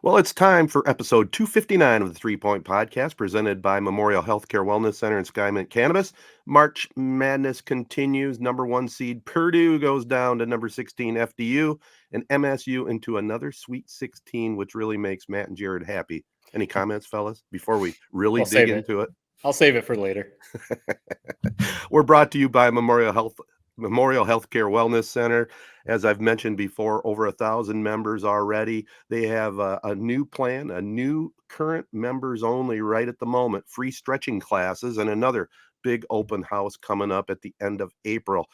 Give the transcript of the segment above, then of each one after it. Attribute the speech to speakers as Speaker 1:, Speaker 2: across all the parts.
Speaker 1: Well, it's time for episode 259 of the 3 Point Podcast, presented by Memorial Healthcare Wellness Center and Skymint Cannabis. March Madness continues. Number one seed Purdue goes down to number 16 FDU, and MSU into another Sweet 16, which really makes Matt and Jared happy. Any comments, fellas, before we really
Speaker 2: I'll
Speaker 1: dig
Speaker 2: save it.
Speaker 1: into it?
Speaker 2: I'll save it for later.
Speaker 1: We're brought to you by Memorial Healthcare Wellness Center. As I've mentioned before, over 1,000 members already. They have a new plan, a new current members only right at the moment, free stretching classes, and another big open house coming up at the end of April.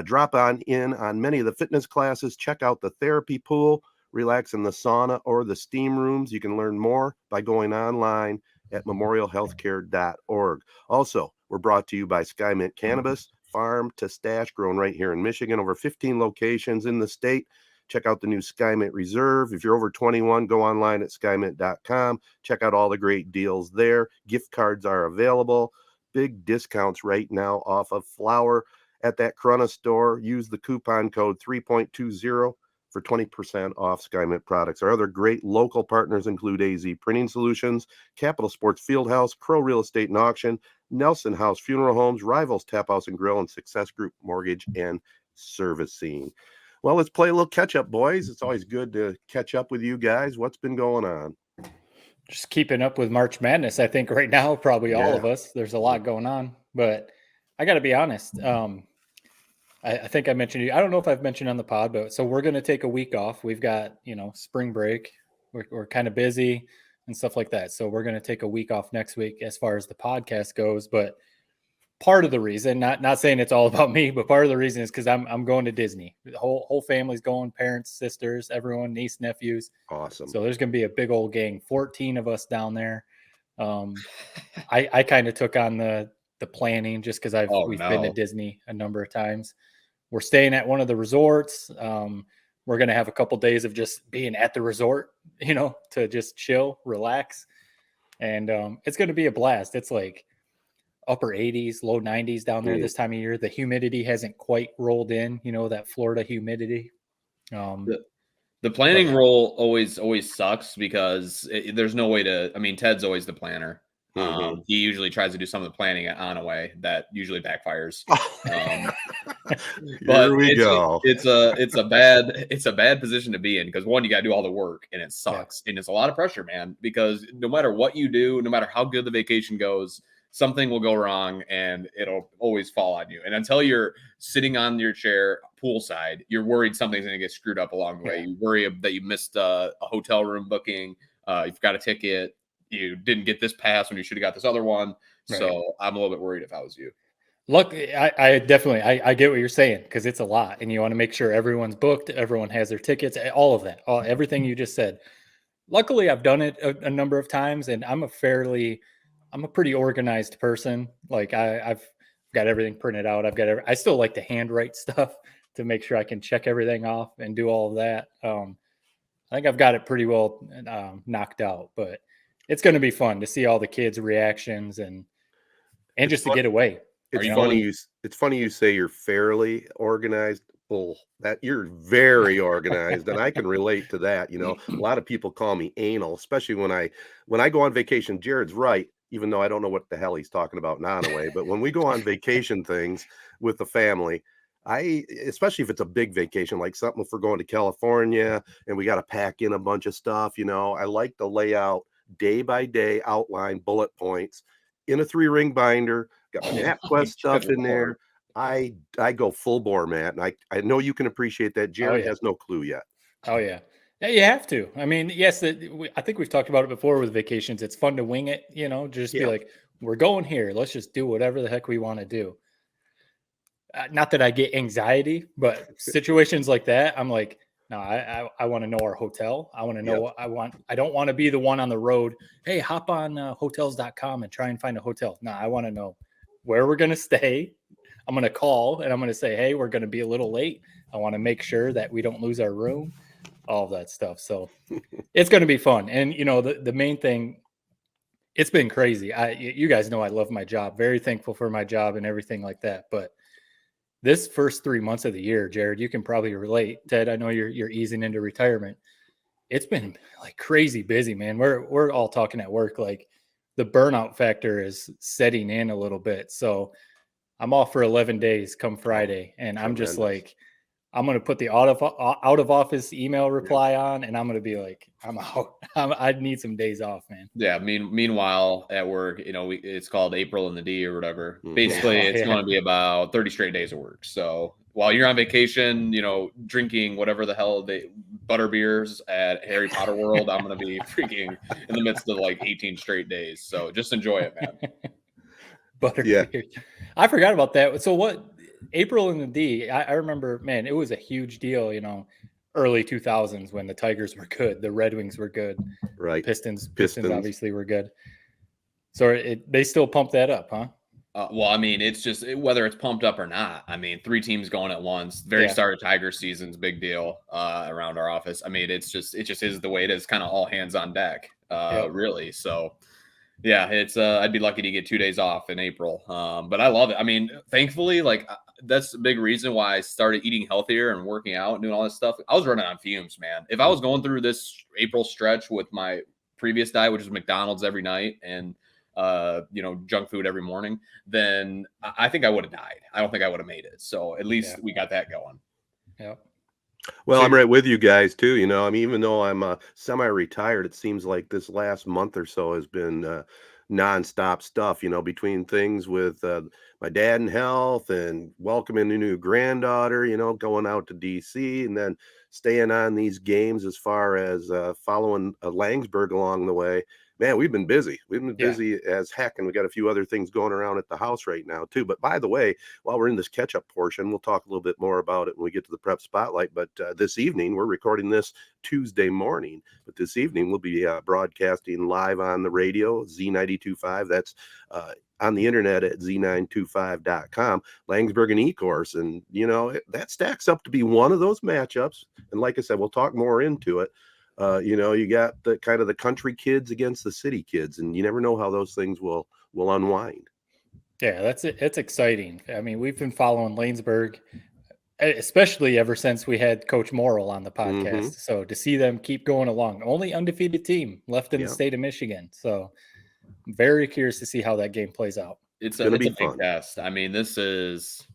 Speaker 1: Drop on in on many of the fitness classes. Check out the therapy pool, relax in the sauna or the steam rooms. You can learn more by going online at memorialhealthcare.org. Also, we're brought to you by Skymint Cannabis, farm to stash, grown right here in Michigan, over 15 locations in the state. Check out the new Skymint Reserve. If you're over 21, go online at skymint.com. Check out all the great deals there. Gift cards are available. Big discounts right now off of flour at that Corona store. Use the coupon code 3.20 for 20% off Skymint products. Our other great local partners include AZEE Printing Solutions, Capital Sports Fieldhouse, Crow Real Estate and Auction, Nelson House Funeral Homes, Rivals Taphouse and Grille, and Success Group Mortgage and Servicing. Well, let's play a little catch-up, boys. It's always good to catch up with you guys. What's been going on?
Speaker 2: Just keeping up with March Madness, I think right now, probably all of us. There's a lot going on, but I got to be honest. I think I mentioned you. I don't know if I've mentioned on the pod, but so we're going to take a week off. We've got, spring break. We're kind of busy and stuff like that. So we're going to take a week off next week as far as the podcast goes. But part of the reason, not saying it's all about me, but part of the reason is because I'm going to Disney. The whole family's going, parents, sisters, everyone, niece, nephews.
Speaker 1: Awesome.
Speaker 2: So there's going to be a big old gang, 14 of us down there. I kind of took on the planning just because we've been to Disney a number of times. We're staying at one of the resorts. We're going to have a couple days of just being at the resort, to just chill, relax. And it's going to be a blast. It's like upper 80s, low 90s down there this time of year. The humidity hasn't quite rolled in, that Florida humidity.
Speaker 3: The planning role always sucks because there's no way to. I mean, Ted's always the planner. He usually tries to do some of the planning on a way that usually backfires. But
Speaker 1: Here we go.
Speaker 3: It's a bad position to be in because one, you got to do all the work and it sucks and it's a lot of pressure, man. Because no matter what you do, no matter how good the vacation goes, something will go wrong and it'll always fall on you. And until you're sitting on your chair poolside, you're worried something's going to get screwed up along the way. You worry that you missed a hotel room booking. You've got a ticket. You didn't get this pass when you should have got this other one. Right. So I'm a little bit worried if I was you.
Speaker 2: Look, I definitely, I get what you're saying because it's a lot and you want to make sure everyone's booked, everyone has their tickets, all of that, everything you just said. Luckily, I've done it a number of times and I'm a pretty organized person. Like I've got everything printed out. I still like to handwrite stuff to make sure I can check everything off and do all of that. I think I've got it pretty well knocked out, but it's going to be fun to see all the kids' reactions and just to get away.
Speaker 1: It's funny you say you're fairly organized. Well, that you're very organized, and I can relate to that. A lot of people call me anal, especially when I go on vacation. Jared's right, even though I don't know what the hell he's talking about Nonaway. But when we go on vacation things with the family, especially if it's a big vacation, like something if we're going to California and we got to pack in a bunch of stuff, I like to lay out day by day outline bullet points in a 3-ring binder, got my MapQuest stuff in there. I go full bore, Matt, and I know you can appreciate that. Jared has no clue yet.
Speaker 2: Oh yeah. Yeah, you have to. I mean, yes, I think we've talked about it before with vacations. It's fun to wing it, just be like, we're going here. Let's just do whatever the heck we want to do. Not that I get anxiety, but situations like that, I'm like, no, I want to know our hotel. I want to know what I want. I don't want to be the one on the road. Hey, hop on hotels.com and try and find a hotel. No, I want to know where we're going to stay. I'm going to call and I'm going to say, hey, we're going to be a little late. I want to make sure that we don't lose our room, all of that stuff. So it's going to be fun. And, the main thing, it's been crazy. You guys know I love my job. Very thankful for my job and everything like that. But this first 3 months of the year, Jared, you can probably relate. Ted, I know you're easing into retirement. it's been like crazy busy, man. We're all talking at work, like the burnout factor is setting in a little bit. So I'm off for 11 days come Friday, and I'm just like, I'm going to put the out of office email reply on, and I'm going to be like, I'm out. I need some days off, man.
Speaker 3: Yeah. Meanwhile, at work, it's called April in the D or whatever. Basically, it's going to be about 30 straight days of work. So while you're on vacation, drinking whatever the hell butter beers at Harry Potter World, I'm going to be freaking in the midst of like 18 straight days. So just enjoy it, man.
Speaker 2: Butter beers. I forgot about that. So what? April in the D, I remember, man, it was a huge deal, early 2000s when the Tigers were good, the Red Wings were good,
Speaker 1: right?
Speaker 2: Pistons obviously were good. So they still pump that up, huh?
Speaker 3: Well, I mean, it's just whether it's pumped up or not. I mean, 3 teams going at once. Very start of Tiger season's big deal around our office. I mean, it just is the way it is. Kind of all hands on deck, really. So. Yeah, it's I'd be lucky to get 2 days off in April. But I love it. I mean, thankfully, like that's a big reason why I started eating healthier and working out and doing all this stuff. I was running on fumes, man. If I was going through this April stretch with my previous diet, which is McDonald's every night and junk food every morning, then I think I would have died. I don't think I would have made it. So at least we got that going.
Speaker 2: Yeah.
Speaker 1: Well, I'm right with you guys too. I mean, even though I'm semi-retired, it seems like this last month or so has been nonstop stuff. Between things with my dad and health, and welcoming a new granddaughter. Going out to DC, and then staying on these games as far as following Laingsburg along the way. Man, we've been busy. We've been busy as heck, and we got a few other things going around at the house right now too. But by the way, while we're in this catch-up portion, we'll talk a little bit more about it when we get to the prep spotlight. But this evening, we're recording this Tuesday morning. But this evening, we'll be broadcasting live on the radio, Z92.5. That's on the internet at z925.com, Laingsburg and E-Course. And, that stacks up to be one of those matchups. And like I said, we'll talk more into it. You got the kind of the country kids against the city kids, and you never know how those things will unwind.
Speaker 2: Yeah, that's it. It's exciting. I mean, we've been following Laingsburg, especially ever since we had Coach Morrill on the podcast. So to see them keep going along, only undefeated team left in the state of Michigan. So I'm very curious to see how that game plays out.
Speaker 3: It's going to be a big test. I mean, this is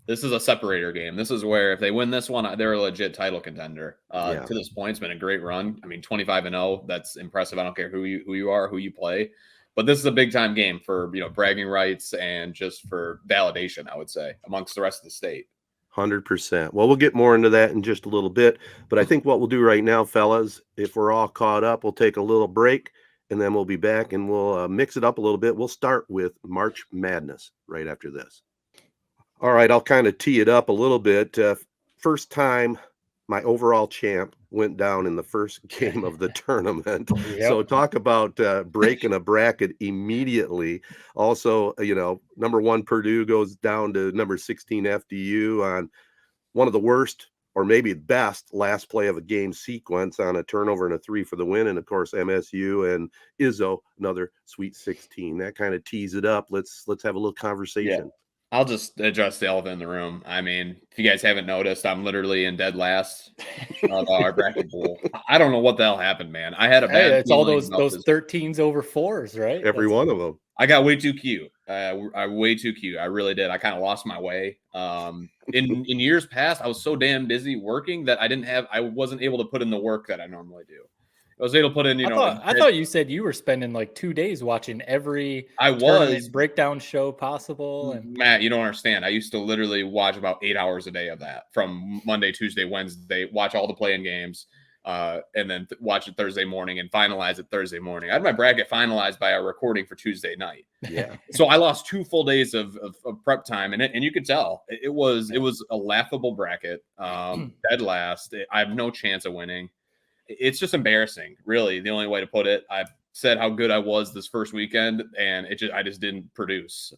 Speaker 3: a separator game. This is where if they win this one, they're a legit title contender. To this point, it's been a great run. I mean, 25-0, that's impressive. I don't care who you are, who you play. But this is a big time game for, bragging rights and just for validation, I would say, amongst the rest of the state.
Speaker 1: 100%. Well, we'll get more into that in just a little bit. But I think what we'll do right now, fellas, if we're all caught up, we'll take a little break, and then we'll be back and we'll mix it up a little bit. We'll start with March Madness right after this. All right, I'll kind of tee it up a little bit. First time my overall champ went down in the first game of the tournament. So talk about breaking a bracket immediately. Also, number 1 Purdue goes down to number 16 FDU on one of the worst, or maybe best, last play of a game sequence on a turnover and a 3 for the win. And of course, MSU and Izzo, another Sweet 16. That kind of tees it up. Let's have a little conversation.
Speaker 3: Yeah. I'll just address the elephant in the room. I mean, if you guys haven't noticed, I'm literally in dead last of our bracket pool. I don't know what the hell happened, man. I had a bad.
Speaker 2: It's all those 13s over 4s, right?
Speaker 1: Every one of them.
Speaker 3: I got way too cute. I way too cute. I really did. I kind of lost my way. In years past, I was so damn busy working that I wasn't able to put in the work that I normally do. I was able to put in,
Speaker 2: I thought you said you were spending like 2 days watching every breakdown show possible. And
Speaker 3: Matt, you don't understand. I used to literally watch about 8 hours a day of that from Monday, Tuesday, Wednesday, watch all the playing games, and then watch it Thursday morning and finalize it Thursday morning. I had my bracket finalized by our recording for Tuesday night.
Speaker 1: Yeah.
Speaker 3: So I lost 2 full days of prep time, and you could tell it was a laughable bracket. Dead last. I have no chance of winning. It's just embarrassing, really. The only way to put it. I said how good I was this first weekend, and I just didn't produce.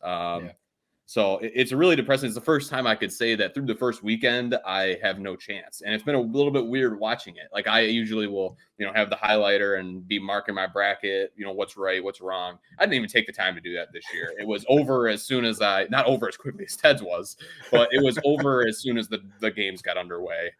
Speaker 3: So it's really depressing. It's the first time I could say that through the first weekend, I have no chance. And it's been a little bit weird watching it. Like I usually will, have the highlighter and be marking my bracket, what's right, what's wrong. I didn't even take the time to do that this year. It was over as soon as not over as quickly as Ted's was, but it was over as soon as the games got underway.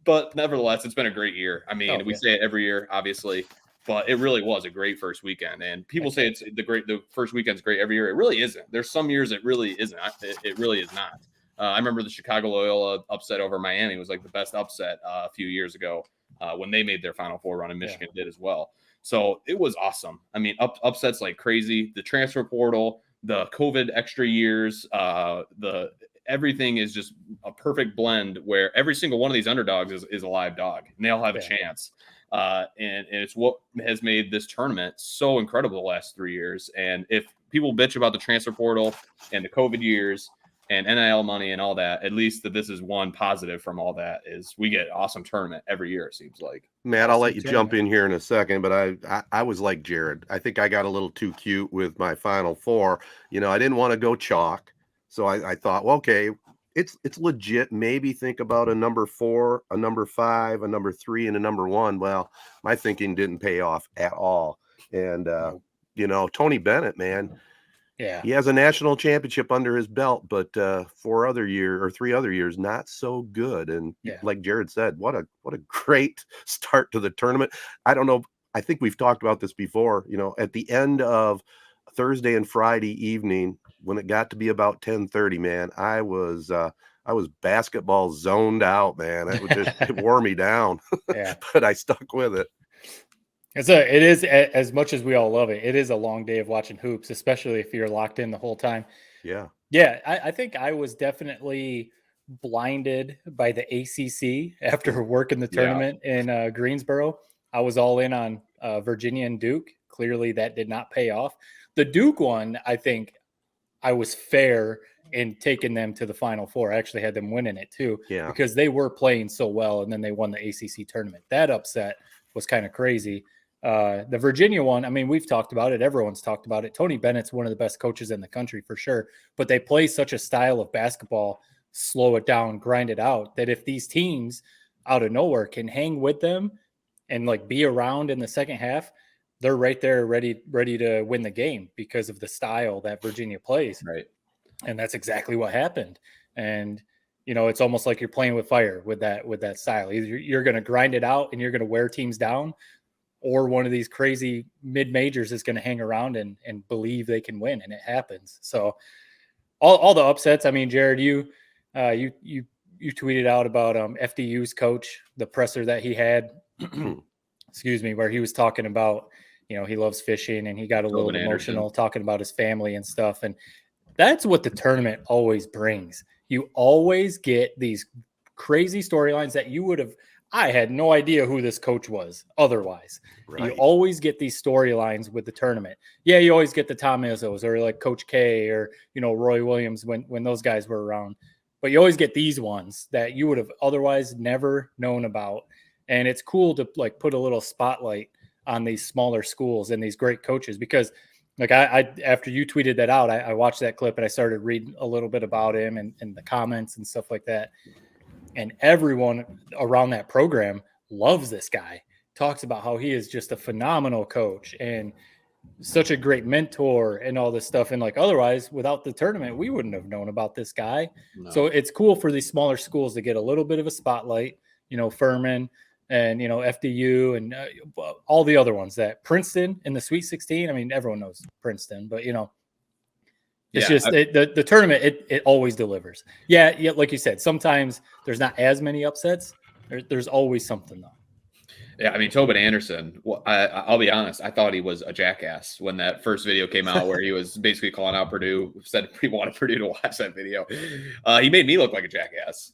Speaker 3: But nevertheless, it's been a great year. I mean, we say it every year, obviously, but it really was a great first weekend. And people say it's the first weekend's great every year. It really isn't. There's some years it really isn't. It really is not. I remember the Chicago Loyola upset over Miami was like the best upset a few years ago when they made their Final Four run, and Michigan did as well. So it was awesome. I mean, upsets like crazy. The transfer portal, the COVID extra years, everything is just a perfect blend where every single one of these underdogs is a live dog and they all have a chance. And it's what has made this tournament so incredible the last 3 years. And if people bitch about the transfer portal and the COVID years and NIL money and all that, at least that this is one positive from all that is we get awesome tournament every year, it seems like.
Speaker 1: Matt, I'll let you jump in here in a second, but I was like Jared. I think I got a little too cute with my Final Four. I didn't want to go chalk. So I thought, well, okay, it's legit. Maybe think about a number 4, a number 5, a number 3, and a number 1. Well, my thinking didn't pay off at all. And, Tony Bennett, man, he has a national championship under his belt, but 3 other years, not so good. And like Jared said, what a great start to the tournament. I don't know. I think we've talked about this before, at the end of Thursday and Friday evening, when it got to be about 10:30, man, I was basketball zoned out, man. It wore me down. But I stuck with it.
Speaker 2: It is as much as we all love it. It is a long day of watching hoops, especially if you're locked in the whole time.
Speaker 1: Yeah.
Speaker 2: I think I was definitely blinded by the ACC after working the tournament in Greensboro. I was all in on Virginia and Duke. Clearly, that did not pay off. The Duke one, I think I was fair in taking them to the Final Four. I actually had them winning it too, because they were playing so well, and then they won the ACC tournament. That upset was kind of crazy. The Virginia one, I mean, we've talked about it. Everyone's talked about it. Tony Bennett's one of the best coaches in the country for sure, but they play such a style of basketball, slow it down, grind it out, that if these teams out of nowhere can hang with them and like be around in the second half, they're right there ready to win the game because of the style that Virginia plays.
Speaker 3: Right.
Speaker 2: And that's exactly what happened. And, it's almost like you're playing with fire with that style. Either you're going to grind it out and you're going to wear teams down, or one of these crazy mid-majors is going to hang around and believe they can win. And it happens. So all the upsets, I mean, Jared, you tweeted out about FDU's coach, the presser that he had, excuse me, where he was talking about, he loves fishing and he got a little emotional talking about his family and stuff. And that's what the tournament always brings. You always get these crazy storylines that I had no idea who this coach was otherwise. Right. You always get these storylines with the tournament. Yeah, you always get the Tom Izzos or like Coach K or, Roy Williams when those guys were around. But you always get these ones that you would have otherwise never known about. And it's cool to like put a little spotlight on these smaller schools and these great coaches, because like I after you tweeted that out, I watched that clip and I started reading a little bit about him and the comments and stuff like that. And everyone around that program loves this guy, talks about how he is just a phenomenal coach and such a great mentor and all this stuff. And like, otherwise, without the tournament, we wouldn't have known about this guy. No. So it's cool for these smaller schools to get a little bit of a spotlight, Furman and, FDU and all the other ones, that Princeton in the Sweet 16. I mean, everyone knows Princeton, but, it's the tournament, it always delivers. Yeah, like you said, sometimes there's not as many upsets. There's always something, though.
Speaker 3: Yeah, I mean, Tobin Anderson, I'll be honest, I thought he was a jackass when that first video came out where he was basically calling out Purdue, said people wanted Purdue to watch that video. He made me look like a jackass.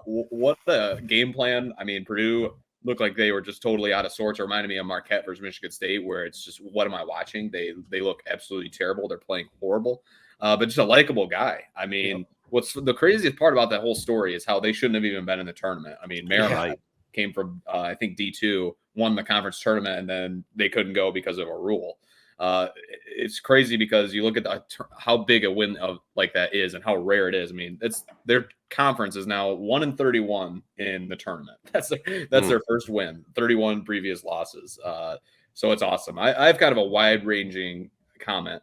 Speaker 3: What the game plan? I mean, Purdue looked like they were just totally out of sorts. It reminded me of Marquette versus Michigan State, where it's just, what am I watching? They look absolutely terrible. They're playing horrible, but just a likable guy. I mean, what's the craziest part about that whole story is how they shouldn't have even been in the tournament. I mean, Maryland came from, I think, D2, won the conference tournament, and then they couldn't go because of a rule. It's crazy because you look at how big a win of like that is and how rare it is. I mean, their conference is now 1-31 in the tournament. That's their first win, 31 previous losses. So it's awesome. I have kind of a wide ranging comment.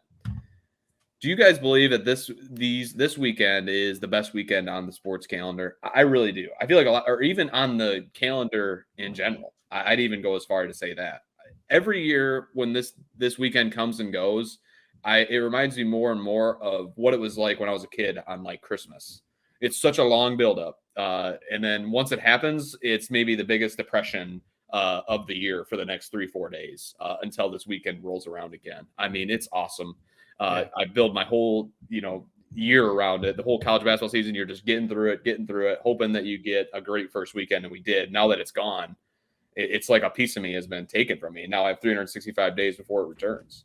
Speaker 3: Do you guys believe that this weekend is the best weekend on the sports calendar? I really do. I feel like a lot, or even on the calendar in general. I'd even go as far to say that every year when this weekend comes and goes, it reminds me more and more of what it was like when I was a kid on like Christmas. It's such a long buildup, and then once it happens, it's maybe the biggest depression of the year for the next 3-4 days until this weekend rolls around again. I mean, it's awesome. I build my whole, year around it. The whole college basketball season, you're just getting through it, hoping that you get a great first weekend. And we did. Now that it's gone, it's like a piece of me has been taken from me. Now I have 365 days before it returns.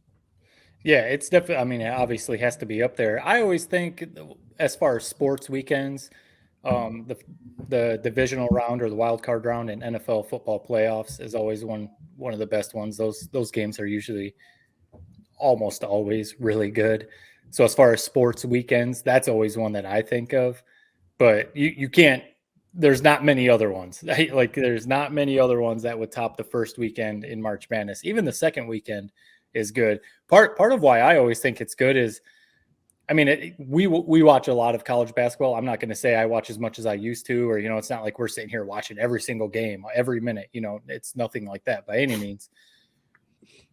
Speaker 2: Yeah, it's definitely, I mean, it obviously has to be up there. I always think as far as sports weekends, the divisional round or the wild card round in NFL football playoffs is always one of the best ones. Those games are usually almost always really good. So as far as sports weekends, that's always one that I think of. But you can't. There's not many other ones. Like there's not many other ones that would top the first weekend in March Madness. Even the second weekend is good. Part of why I always think it's good is, I mean, we watch a lot of college basketball. I'm not going to say I watch as much as I used to, or it's not like we're sitting here watching every single game, every minute. It's nothing like that by any means.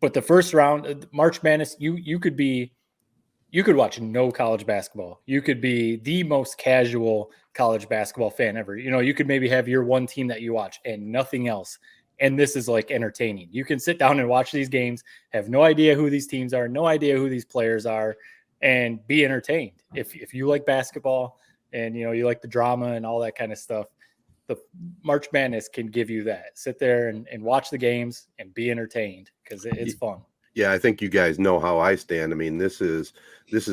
Speaker 2: But the first round, March Madness, you could watch no college basketball. You could be the most casual college basketball fan ever. You could maybe have your one team that you watch and nothing else. And this is like entertaining. You can sit down and watch these games, have no idea who these teams are, no idea who these players are, and be entertained. If you like basketball and you like the drama and all that kind of stuff, the March Madness can give you that. Sit there and watch the games and be entertained because it's fun.
Speaker 1: Yeah, I think you guys know how I stand. I mean, this is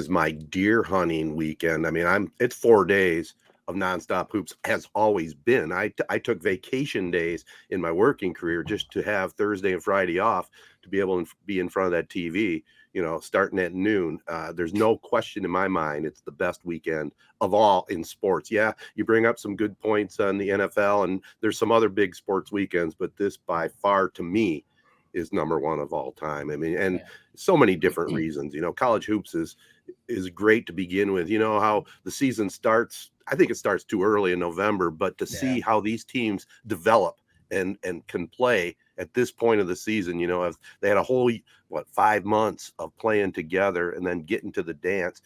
Speaker 1: my deer hunting weekend. I mean, it's 4 days of nonstop hoops, has always been. I took vacation days in my working career just to have Thursday and Friday off to be able to be in front of that TV, starting at noon. There's no question in my mind it's the best weekend of all in sports. Yeah, you bring up some good points on the NFL, and there's some other big sports weekends, but this by far to me is number one of all time. I mean, and so many different reasons. College hoops is great to begin with. You know how the season starts. I think it starts too early in November, but to see how these teams develop and can play at this point of the season, if they had a whole 5 months of playing together and then getting to the dance,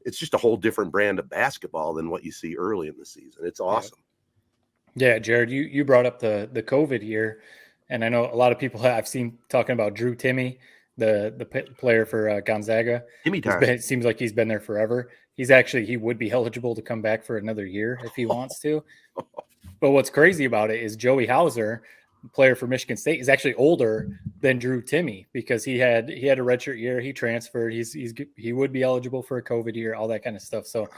Speaker 1: it's just a whole different brand of basketball than what you see early in the season. It's awesome.
Speaker 2: Yeah, Jared, you brought up the COVID year. And I know a lot of people I've seen talking about Drew Timme, the player for Gonzaga.
Speaker 1: Timmy time.
Speaker 2: It seems like he's been there forever. He would be eligible to come back for another year if he wants to. But what's crazy about it is Joey Hauser, player for Michigan State, is actually older than Drew Timme because he had a redshirt year. He transferred. He would be eligible for a COVID year, all that kind of stuff. So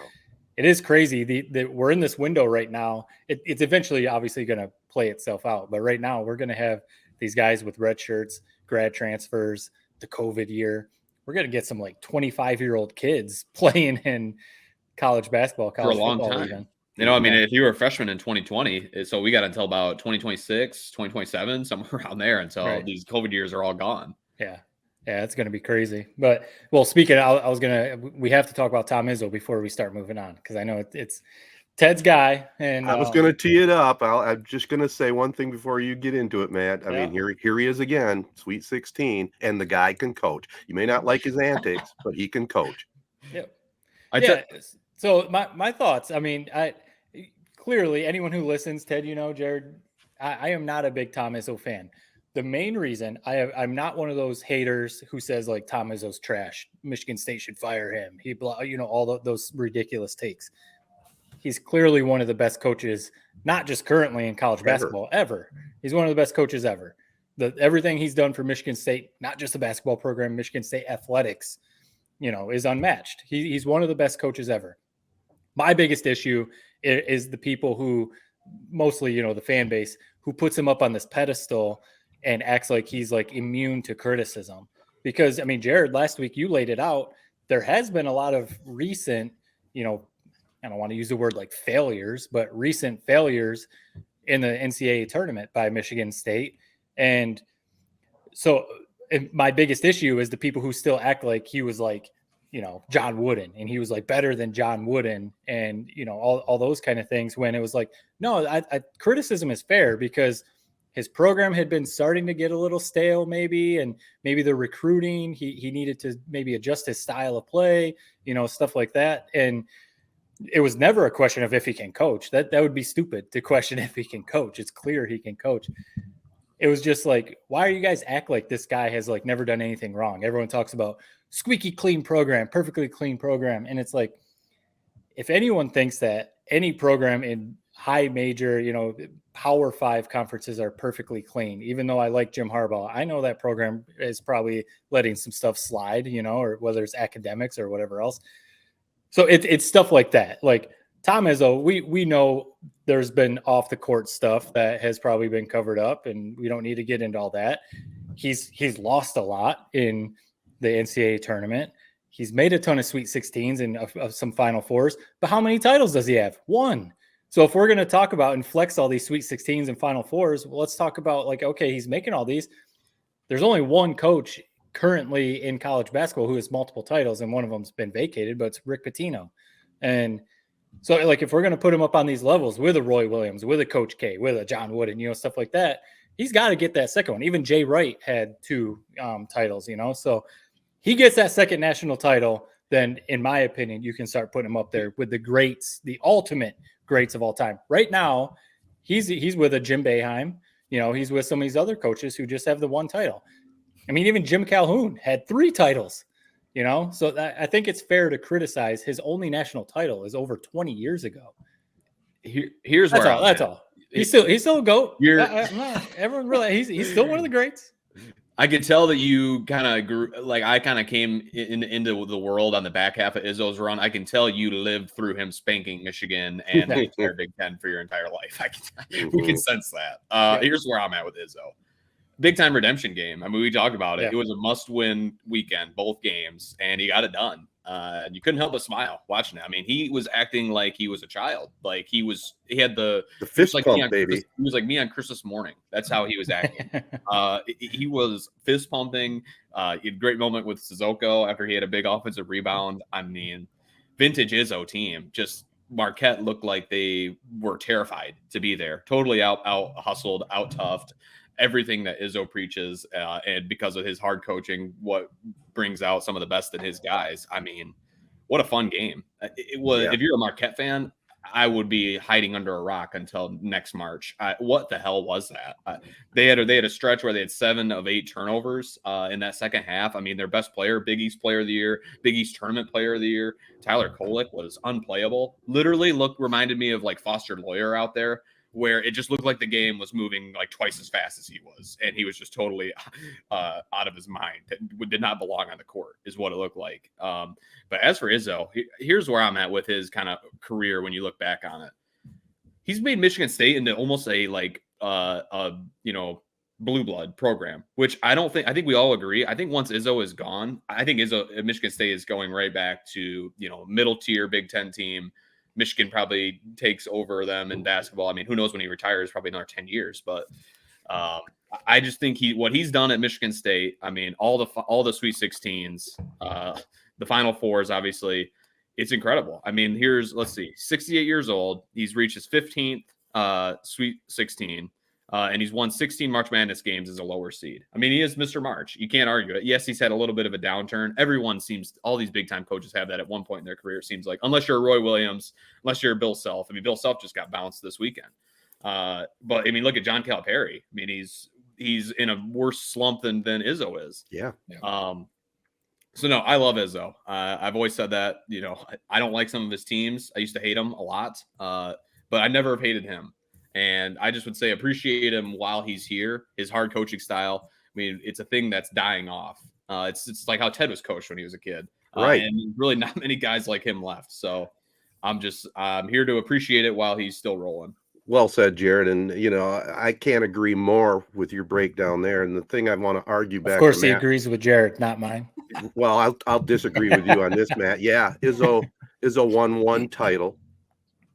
Speaker 2: it is crazy that we're in this window right now. It's eventually obviously going to play itself out. But right now we're going to have these guys with red shirts, grad transfers, the COVID year. We're going to get some like 25-year-old kids playing in college basketball, college
Speaker 3: for a long
Speaker 2: football
Speaker 3: time.
Speaker 2: even.
Speaker 3: I mean, if you were a freshman in 2020, so we got until about 2026, 2027, somewhere around there until these COVID years are all gone.
Speaker 2: Yeah. Yeah, it's going to be crazy. But, well, speaking, we have to talk about Tom Izzo before we start moving on because I know it's Ted's guy. And
Speaker 1: I was going to tee it up. I'm just going to say one thing before you get into it, Matt. I mean, here he is again, Sweet 16, and the guy can coach. You may not like his antics, but he can coach.
Speaker 2: Yep. So my thoughts, I mean, clearly anyone who listens, Ted, Jared, I am not a big Tom Izzo fan. The main reason I'm not one of those haters who says like Tom Izzo's trash. Michigan State should fire him. All those ridiculous takes. He's clearly one of the best coaches, not just currently in college basketball, ever. He's one of the best coaches ever. Everything he's done for Michigan State, not just the basketball program, Michigan State athletics, is unmatched. He's one of the best coaches ever. My biggest issue is the people who, mostly, the fan base, who puts him up on this pedestal and acts like he's like immune to criticism. Because, I mean, Jared, last week you laid it out. There has been a lot of recent, I don't want to use the word like failures, but recent failures in the NCAA tournament by Michigan State. And so my biggest issue is the people who still act like he was like John Wooden, and he was like better than John Wooden, and all those kind of things, when it was like, no, criticism is fair because his program had been starting to get a little stale, maybe, and maybe the recruiting, he needed to maybe adjust his style of play, stuff like that. And it was never a question of if he can coach. That would be stupid to question if he can coach. It's clear he can coach. It was just like, why are you guys act like this guy has like never done anything wrong? Everyone talks about squeaky clean program, perfectly clean program. And it's like, if anyone thinks that any program in high major, Power 5 conferences are perfectly clean, even though I like Jim Harbaugh, I know that program is probably letting some stuff slide, or whether it's academics or whatever else. So it's stuff like that. Like Tom Izzo, we know there's been off the court stuff that has probably been covered up, and we don't need to get into all that. He's lost a lot in the NCAA tournament. He's made a ton of Sweet 16s and some Final Fours, but how many titles does he have? One. So if we're going to talk about and flex all these Sweet 16s and Final Fours, well, let's talk about like, okay, he's making all these. There's only one coach currently in college basketball who has multiple titles, and one of them's been vacated, but it's Rick Pitino. And so like, if we're going to put him up on these levels with a Roy Williams, with a Coach K, with a John Wooden, stuff like that, he's got to get that second one. Even Jay Wright had 2 titles, so he gets that second national title, then in my opinion, you can start putting him up there with the greats, the ultimate greats of all time. Right now, he's with a Jim Boeheim, he's with some of these other coaches who just have the 1 title. I mean, even Jim Calhoun had 3 titles, so I think it's fair to criticize his only national title is over 20 years ago.
Speaker 3: Here's
Speaker 2: that's
Speaker 3: where
Speaker 2: all. That's all. He's still a GOAT. Everyone realizes he's still one of the greats.
Speaker 3: I could tell that you kind of grew, like I kind of came into the world on the back half of Izzo's run. I can tell you lived through him spanking Michigan and the entire Big Ten for your entire life. We can sense that. Here's where I'm at with Izzo. Big time redemption game. I mean, we talked about it. Yeah. It was a must-win weekend, both games, and he got it done. You couldn't help but smile watching it. I mean, he was acting like he was a child. Like he had the
Speaker 1: fist
Speaker 3: like
Speaker 1: pump, baby.
Speaker 3: He was like me on Christmas morning. That's how he was acting. He was fist pumping. He had a great moment with Sissoko after he had a big offensive rebound. I mean, vintage Izzo team. Just Marquette looked like they were terrified to be there. Totally out hustled, out toughed. Everything that Izzo preaches, and because of his hard coaching, what brings out some of the best in his guys. I mean, what a fun game it was. Yeah. If you're a Marquette fan, I would be hiding under a rock until next March. What the hell was that? They had a stretch where they had 7 of 8 turnovers in that second half. I mean, their best player, Big East Player of the Year, Big East Tournament Player of the Year, Tyler Kolek was unplayable. Literally reminded me of like Foster Loyer out there, where it just looked like the game was moving like twice as fast as he was. And he was just totally out of his mind. Did not belong on the court is what it looked like. But as for Izzo, here's where I'm at with his kind of career when you look back on it. He's made Michigan State into almost a blue blood program, which I think we all agree. I think once Izzo is gone, I think Michigan State is going right back to, middle tier Big Ten team. Michigan probably takes over them in basketball. I mean, who knows when he retires? Probably another 10 years. But I just think what he's done at Michigan State. I mean, all the Sweet 16s, the Final Fours, obviously, it's incredible. I mean, let's see, 68 years old. He's reached his 15th Sweet 16, and he's won 16 March Madness games as a lower seed. I mean, he is Mr. March. You can't argue it. Yes, he's had a little bit of a downturn. All these big time coaches have that at one point in their career, it seems like, unless you're a Roy Williams, unless you're a Bill Self. I mean, Bill Self just got bounced this weekend. But I mean, look at John Calipari. I mean, he's in a worse slump than Izzo is.
Speaker 1: Yeah.
Speaker 3: So no, I love Izzo. I've always said that, I don't like some of his teams. I used to hate him a lot, but I never have hated him. And I just would say appreciate him while he's here. His hard coaching style. I mean, it's a thing that's dying off. It's like how Ted was coached when he was a kid.
Speaker 1: Right.
Speaker 3: And really not many guys like him left. So I'm here to appreciate it while he's still rolling.
Speaker 1: Well said, Jared. And, I can't agree more with your breakdown there. And the thing I want to argue back.
Speaker 2: Of course, he agrees with Jared, not mine.
Speaker 1: Well, I'll disagree with you on this, Matt. Yeah, Izzo won 1 title.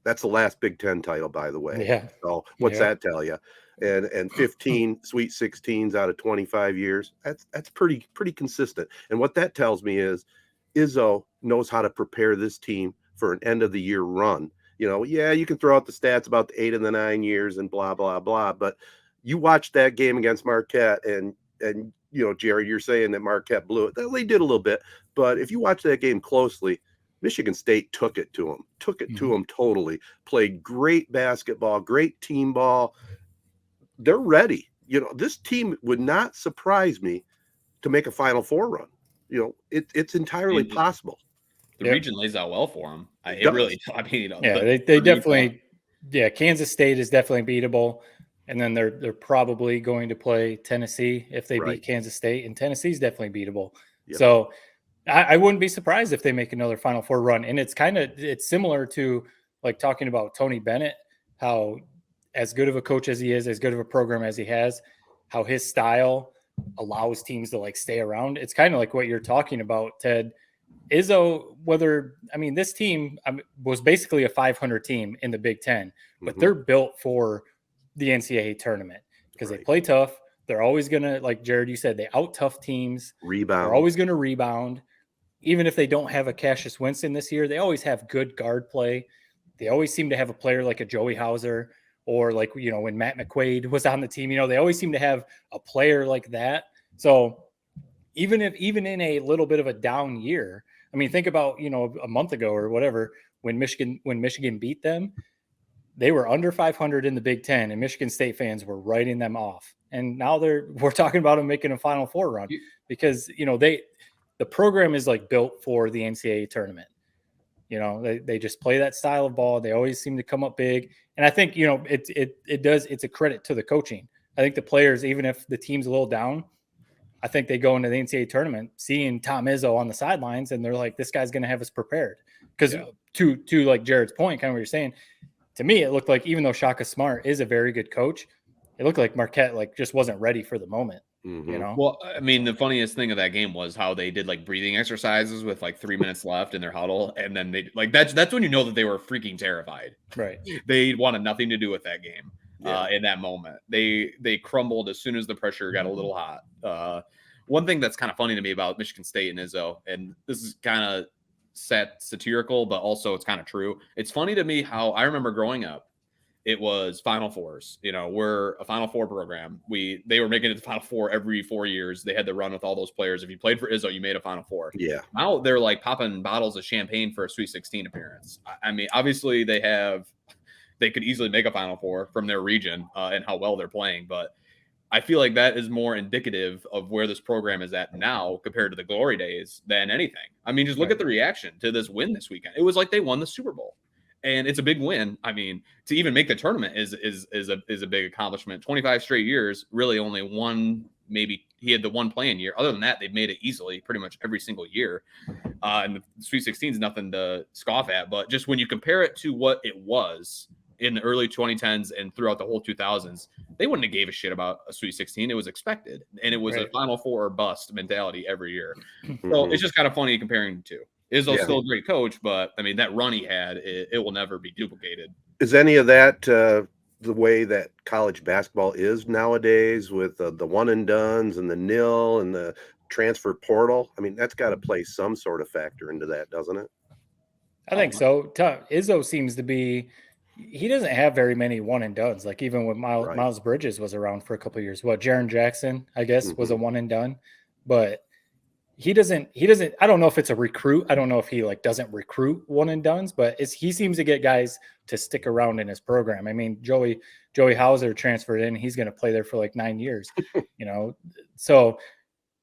Speaker 1: That's the last Big Ten title, by the way.
Speaker 2: Yeah.
Speaker 1: So what's that tell you? And 15 Sweet 16s out of 25 years. That's pretty consistent. And what that tells me is Izzo knows how to prepare this team for an end of the year run. Yeah, you can throw out the stats about the 8 and the 9 years and blah, blah, blah. But you watch that game against Marquette and Jerry, you're saying that Marquette blew it. They did a little bit. But if you watch that game closely, Michigan State took it to them totally. Played great basketball, great team ball. They're ready. This team would not surprise me to make a Final Four run. It's entirely possible.
Speaker 3: The region lays out well for them. It really, I mean,
Speaker 2: they definitely, Kansas State is definitely beatable. And then they're probably going to play Tennessee if they beat Kansas State, and Tennessee's definitely beatable. Yep. So I wouldn't be surprised if they make another Final Four run. And it's similar to like talking about Tony Bennett, how as good of a coach as he is, as good of a program as he has, how his style allows teams to like stay around. It's kind of like what you're talking about, Ted. Izzo, this team was basically a 500 team in the Big Ten, but they're built for the NCAA tournament because they play tough. They're always going to, like Jared, you said, they out tough teams.
Speaker 1: Rebound.
Speaker 2: They're always going to rebound. Even if they don't have a Cassius Winston this year, they always have good guard play. They always seem to have a player like a Joey Hauser or like, when Matt McQuaid was on the team, they always seem to have a player like that. So even in a little bit of a down year, think about, a month ago or whatever, when Michigan beat them, they were under 500 in the Big Ten, and Michigan State fans were writing them off. And now we're talking about them making a Final Four run because, the program is like built for the NCAA tournament. They just play that style of ball. They always seem to come up big. And I think, it's a credit to the coaching. I think the players, even if the team's a little down, I think they go into the NCAA tournament seeing Tom Izzo on the sidelines, and they're like, this guy's going to have us prepared. Because to like Jared's point, kind of what you're saying, to me, it looked like even though Shaka Smart is a very good coach, it looked like Marquette just wasn't ready for the moment.
Speaker 3: Well, the funniest thing of that game was how they did like breathing exercises with like 3 minutes left in their huddle, and then they that's when you know that they were freaking terrified.
Speaker 2: Right?
Speaker 3: They wanted nothing to do with that game. In that moment, they crumbled as soon as the pressure got a little hot. One thing that's kind of funny to me about Michigan State and Izzo, and this is kind of satirical, but also it's kind of true. It's funny to me how I remember growing up, it was Final Fours. We're a Final Four program. They were making it to Final Four every 4 years. They had to run with all those players. If you played for Izzo, you made a Final Four.
Speaker 1: Yeah.
Speaker 3: Now they're like popping bottles of champagne for a Sweet 16 appearance. Obviously they could easily make a Final Four from their region and how well they're playing, but I feel like that is more indicative of where this program is at now compared to the glory days than anything. Just look at the reaction to this win this weekend. It was like they won the Super Bowl, and it's a big win. To even make the tournament is a big accomplishment. 25 straight years, really only one. Maybe he had the one playing year. Other than that, they've made it easily pretty much every single year. And the Sweet 16 is nothing to scoff at, but just when you compare it to what it was in the early 2010s and throughout the whole 2000s, they wouldn't have gave a shit about a Sweet 16. It was expected, and it was a Final Four or bust mentality every year. So it's just kind of funny comparing the two. Izzo's still a great coach, but that run he had, it will never be duplicated.
Speaker 1: Is any of that the way that college basketball is nowadays with the one and dones and the nil and the transfer portal? That's got to play some sort of factor into that, doesn't it?
Speaker 2: I think so. Izzo seems to be. He doesn't have very many one and dones. Like even when Miles Bridges was around for a couple of years. Jaron Jackson, I guess, was a one and done, but he doesn't. I don't know if it's a recruit. I don't know if he doesn't recruit one and dones, but he seems to get guys to stick around in his program. Joey Hauser transferred in. He's going to play there for 9 years, So,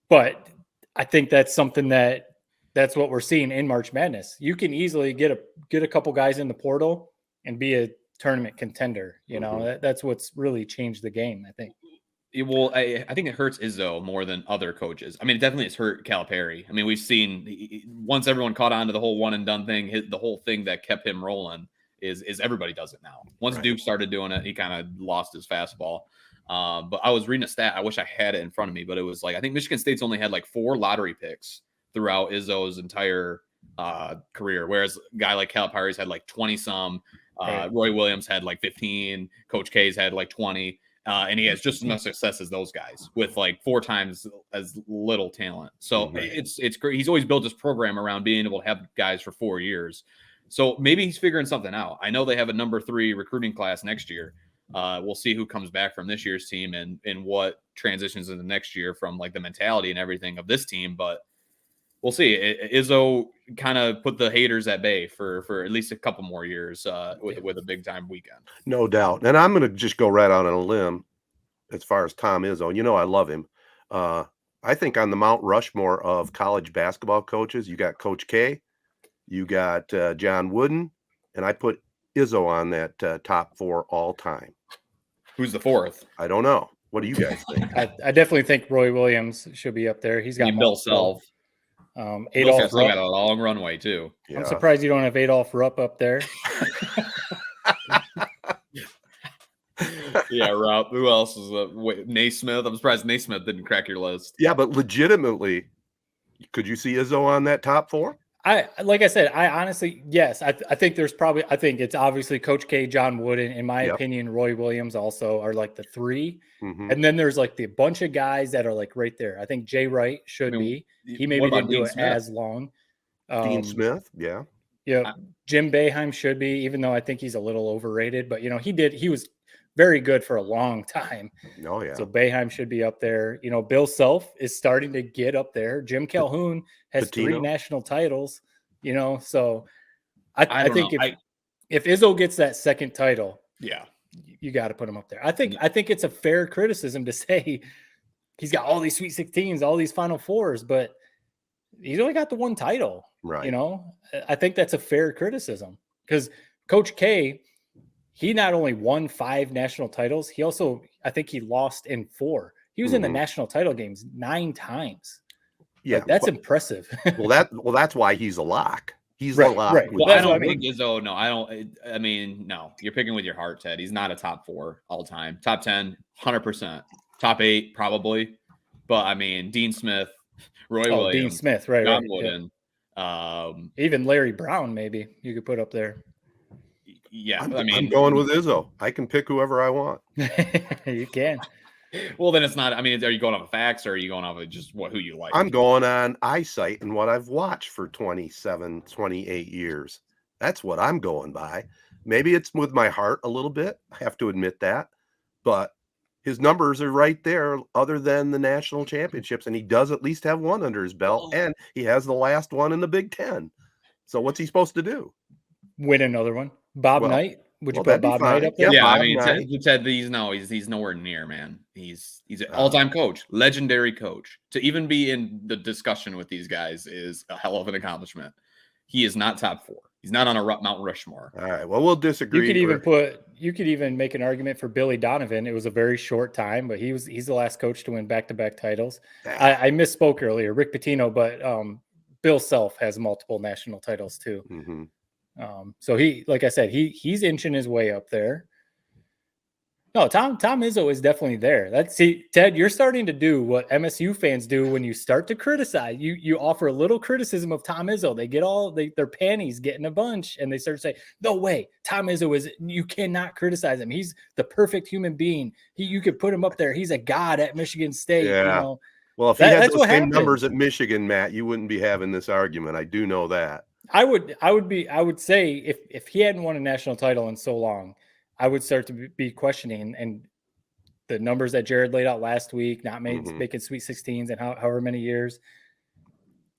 Speaker 2: but I think that's something that's what we're seeing in March Madness. You can easily get a couple guys in the portal and be a tournament contender. That's what's really changed the game, I think.
Speaker 3: Well, I think it hurts Izzo more than other coaches. It definitely has hurt Calipari. We've seen once everyone caught on to the whole one and done thing, the whole thing that kept him rolling is everybody does it now. Once Duke started doing it, he kind of lost his fastball. But I was reading a stat. I wish I had it in front of me, but it was I think Michigan State's only had 4 lottery picks throughout Izzo's entire career, whereas a guy like Calipari's had 20 some. Roy Williams had 15. Coach K's had 20. And he has just as much success as those guys with like 4 times as little talent. So it's great. He's always built his program around being able to have guys for 4 years. So maybe he's figuring something out. I know they have a number 3 recruiting class next year. We'll see who comes back from this year's team and what transitions in the next year from like the mentality and everything of this team. But we'll see. Izzo kind of put the haters at bay for at least a couple more years with a big time weekend.
Speaker 1: No doubt. And I'm going to just go right out on a limb as far as Tom Izzo. You know, I love him. I think on the Mount Rushmore of college basketball coaches, you got Coach K, you got John Wooden, and I put Izzo on that top 4 all time.
Speaker 3: Who's the 4th?
Speaker 1: I don't know. What do you guys think?
Speaker 2: I definitely think Roy Williams should be up there. He's got
Speaker 3: Bill Self.
Speaker 2: Adolph
Speaker 3: Rupp got a long runway too.
Speaker 2: Yeah. I'm surprised you don't have Adolph Rupp up there.
Speaker 3: Yeah, Rupp. Who else is Naismith? I'm surprised Naismith didn't crack your list.
Speaker 1: Yeah, but legitimately, could you see Izzo on that top 4?
Speaker 2: Like I said, I honestly, yes. I think it's obviously Coach K, John Wooden, in my opinion, Roy Williams also are like the 3. And then there's like the bunch of guys that are like right there. I think Jay Wright should be. He maybe didn't do it as long.
Speaker 1: Dean Smith, yeah.
Speaker 2: Jim Boeheim should be, even though I think he's a little overrated. But, you know, he was very good for a long time.
Speaker 1: Oh, yeah.
Speaker 2: So Boeheim should be up there. You know, Bill Self is starting to get up there. Jim Calhoun has 3 national titles, you know. So I think if Izzo gets that second title, you got to put him up there. I think it's a fair criticism to say he's got all these Sweet 16s, all these Final Fours, but he's only got the 1 title.
Speaker 1: Right.
Speaker 2: You know, I think that's a fair criticism because Coach K, he not only won 5 national titles, he also, I think he lost in 4. He was in the national title games 9 times.
Speaker 1: Yeah,
Speaker 2: like, that's impressive.
Speaker 1: well, that's why he's a lock. He's a lock.
Speaker 3: Right. Well, I don't think Izzo. No, I don't. I mean, no. You're picking with your heart, Ted. He's not a top 4 all time. Top 10, 100%. Top 8, probably. But I mean, Dean Smith, Roy Williams,
Speaker 2: Dean Smith, right?
Speaker 3: John Wooden.
Speaker 2: Even Larry Brown, maybe you could put up there.
Speaker 3: Yeah,
Speaker 1: I'm going with Izzo. I can pick whoever I want.
Speaker 2: You can.
Speaker 3: Well, then it's not. I mean, are you going off of facts or are you going off of just who you like?
Speaker 1: I'm going on eyesight and what I've watched for 27, 28 years. That's what I'm going by. Maybe it's with my heart a little bit. I have to admit that. But his numbers are right there other than the national championships. And he does at least have 1 under his belt. And he has the last one in the Big Ten. So what's he supposed to do?
Speaker 2: Win another one. Bob Knight. Would you put Bob Knight up there?
Speaker 3: Yeah,
Speaker 1: Bob
Speaker 3: I mean,
Speaker 1: Knight.
Speaker 3: he's nowhere near, man. He's an all-time coach, legendary coach. To even be in the discussion with these guys is a hell of an accomplishment. He is not top 4. He's not on a Mount Rushmore.
Speaker 1: All right. Well, we'll disagree.
Speaker 2: You could even make an argument for Billy Donovan. It was a very short time, but he's the last coach to win back-to-back titles. I misspoke earlier, Rick Pitino, but Bill Self has multiple national titles too.
Speaker 1: Mm-hmm.
Speaker 2: So he, like I said, he's inching his way up there. No, Tom Izzo is definitely there. Ted, you're starting to do what MSU fans do when you start to criticize. You offer a little criticism of Tom Izzo. They get their panties get in a bunch and they start to say, no way, Tom Izzo you cannot criticize him. He's the perfect human being. You could put him up there. He's a god at Michigan State.
Speaker 1: Yeah.
Speaker 2: You know?
Speaker 1: Well, if he had those same numbers at Michigan, Matt, you wouldn't be having this argument. I do know that.
Speaker 2: I would say if he hadn't won a national title in so long, I would start to be questioning, and the numbers that Jared laid out last week, not making Sweet 16s and however many years,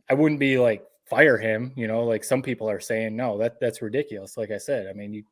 Speaker 2: I wouldn't be like fire him, you know, like some people are saying. No, that's ridiculous. Like I said, I mean, you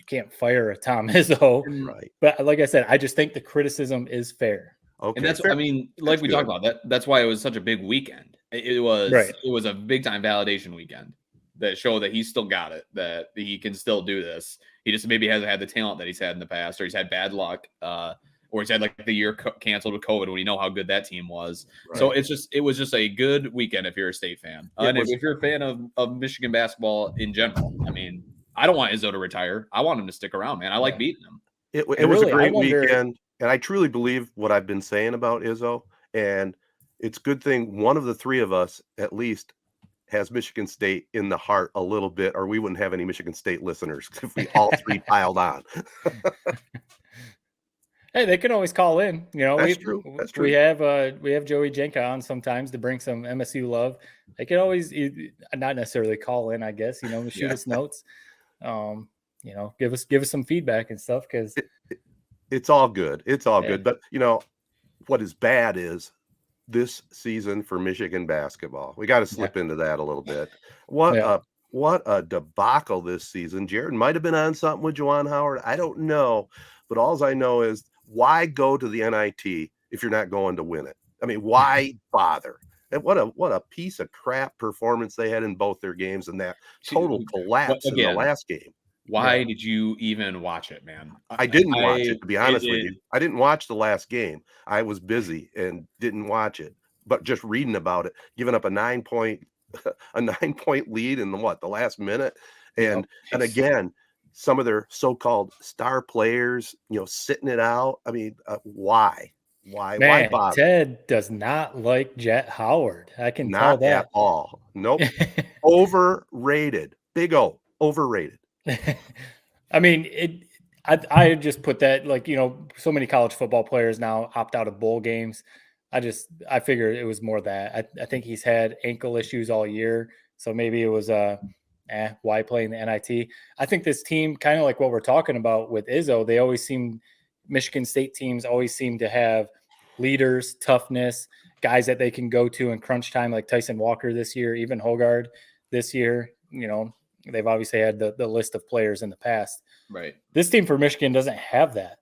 Speaker 2: can't fire a Tom Izzo,
Speaker 1: right?
Speaker 2: But like I said, I just think the criticism is fair.
Speaker 3: Okay, and that's fair. I mean, like we talked about that's why it was such a big weekend. It was a big time validation weekend that showed that he's still got it, that he can still do this. He just maybe hasn't had the talent that he's had in the past, or he's had bad luck, or he's had like the year canceled with COVID when you know how good that team was. Right. So it was just a good weekend if you're a State fan. And if you're a fan of Michigan basketball in general, I mean, I don't want Izzo to retire. I want him to stick around, man. I like beating him.
Speaker 1: It was a great weekend, and I truly believe what I've been saying about Izzo, and it's a good thing one of the 3 of us at least has Michigan State in the heart a little bit, or we wouldn't have any Michigan State listeners if we all 3 piled on.
Speaker 2: Hey, they can always call in. You know,
Speaker 1: That's true. That's true.
Speaker 2: we have Joey Jenka on sometimes to bring some MSU love. They can always not necessarily call in, I guess. You know, shoot us notes. You know, give us some feedback and stuff because
Speaker 1: it's all good. It's all good. But you know, what is bad is this season for Michigan basketball. We got to slip into that a little bit. What a debacle this season. Jared might have been on something with Juwan Howard. I don't know. But all I know is why go to the NIT if you're not going to win it? I mean, why bother? And what a piece of crap performance they had in both their games, and that total collapse in the last game.
Speaker 3: Why did you even watch it, man?
Speaker 1: I didn't watch it, to be honest with you. I didn't watch the last game. I was busy and didn't watch it. But just reading about it, giving up a 9-point lead in the last minute, and again, some of their so-called star players, you know, sitting it out. I mean, why? Why bother?
Speaker 2: Ted does not like Jet Howard. I can tell
Speaker 1: Not
Speaker 2: that
Speaker 1: at all. Nope. Overrated. Big O. Overrated.
Speaker 2: I mean, I just put that, like, you know, so many college football players now opt out of bowl games. I figured it was more that. I think he's had ankle issues all year, so maybe it was why playing the NIT? I think this team, kind of like what we're talking about with Izzo, Michigan State teams always seem to have leaders, toughness, guys that they can go to in crunch time, like Tyson Walker this year, even Hogard this year. You know, they've obviously had the list of players in the past.
Speaker 3: Right.
Speaker 2: This team for Michigan doesn't have that.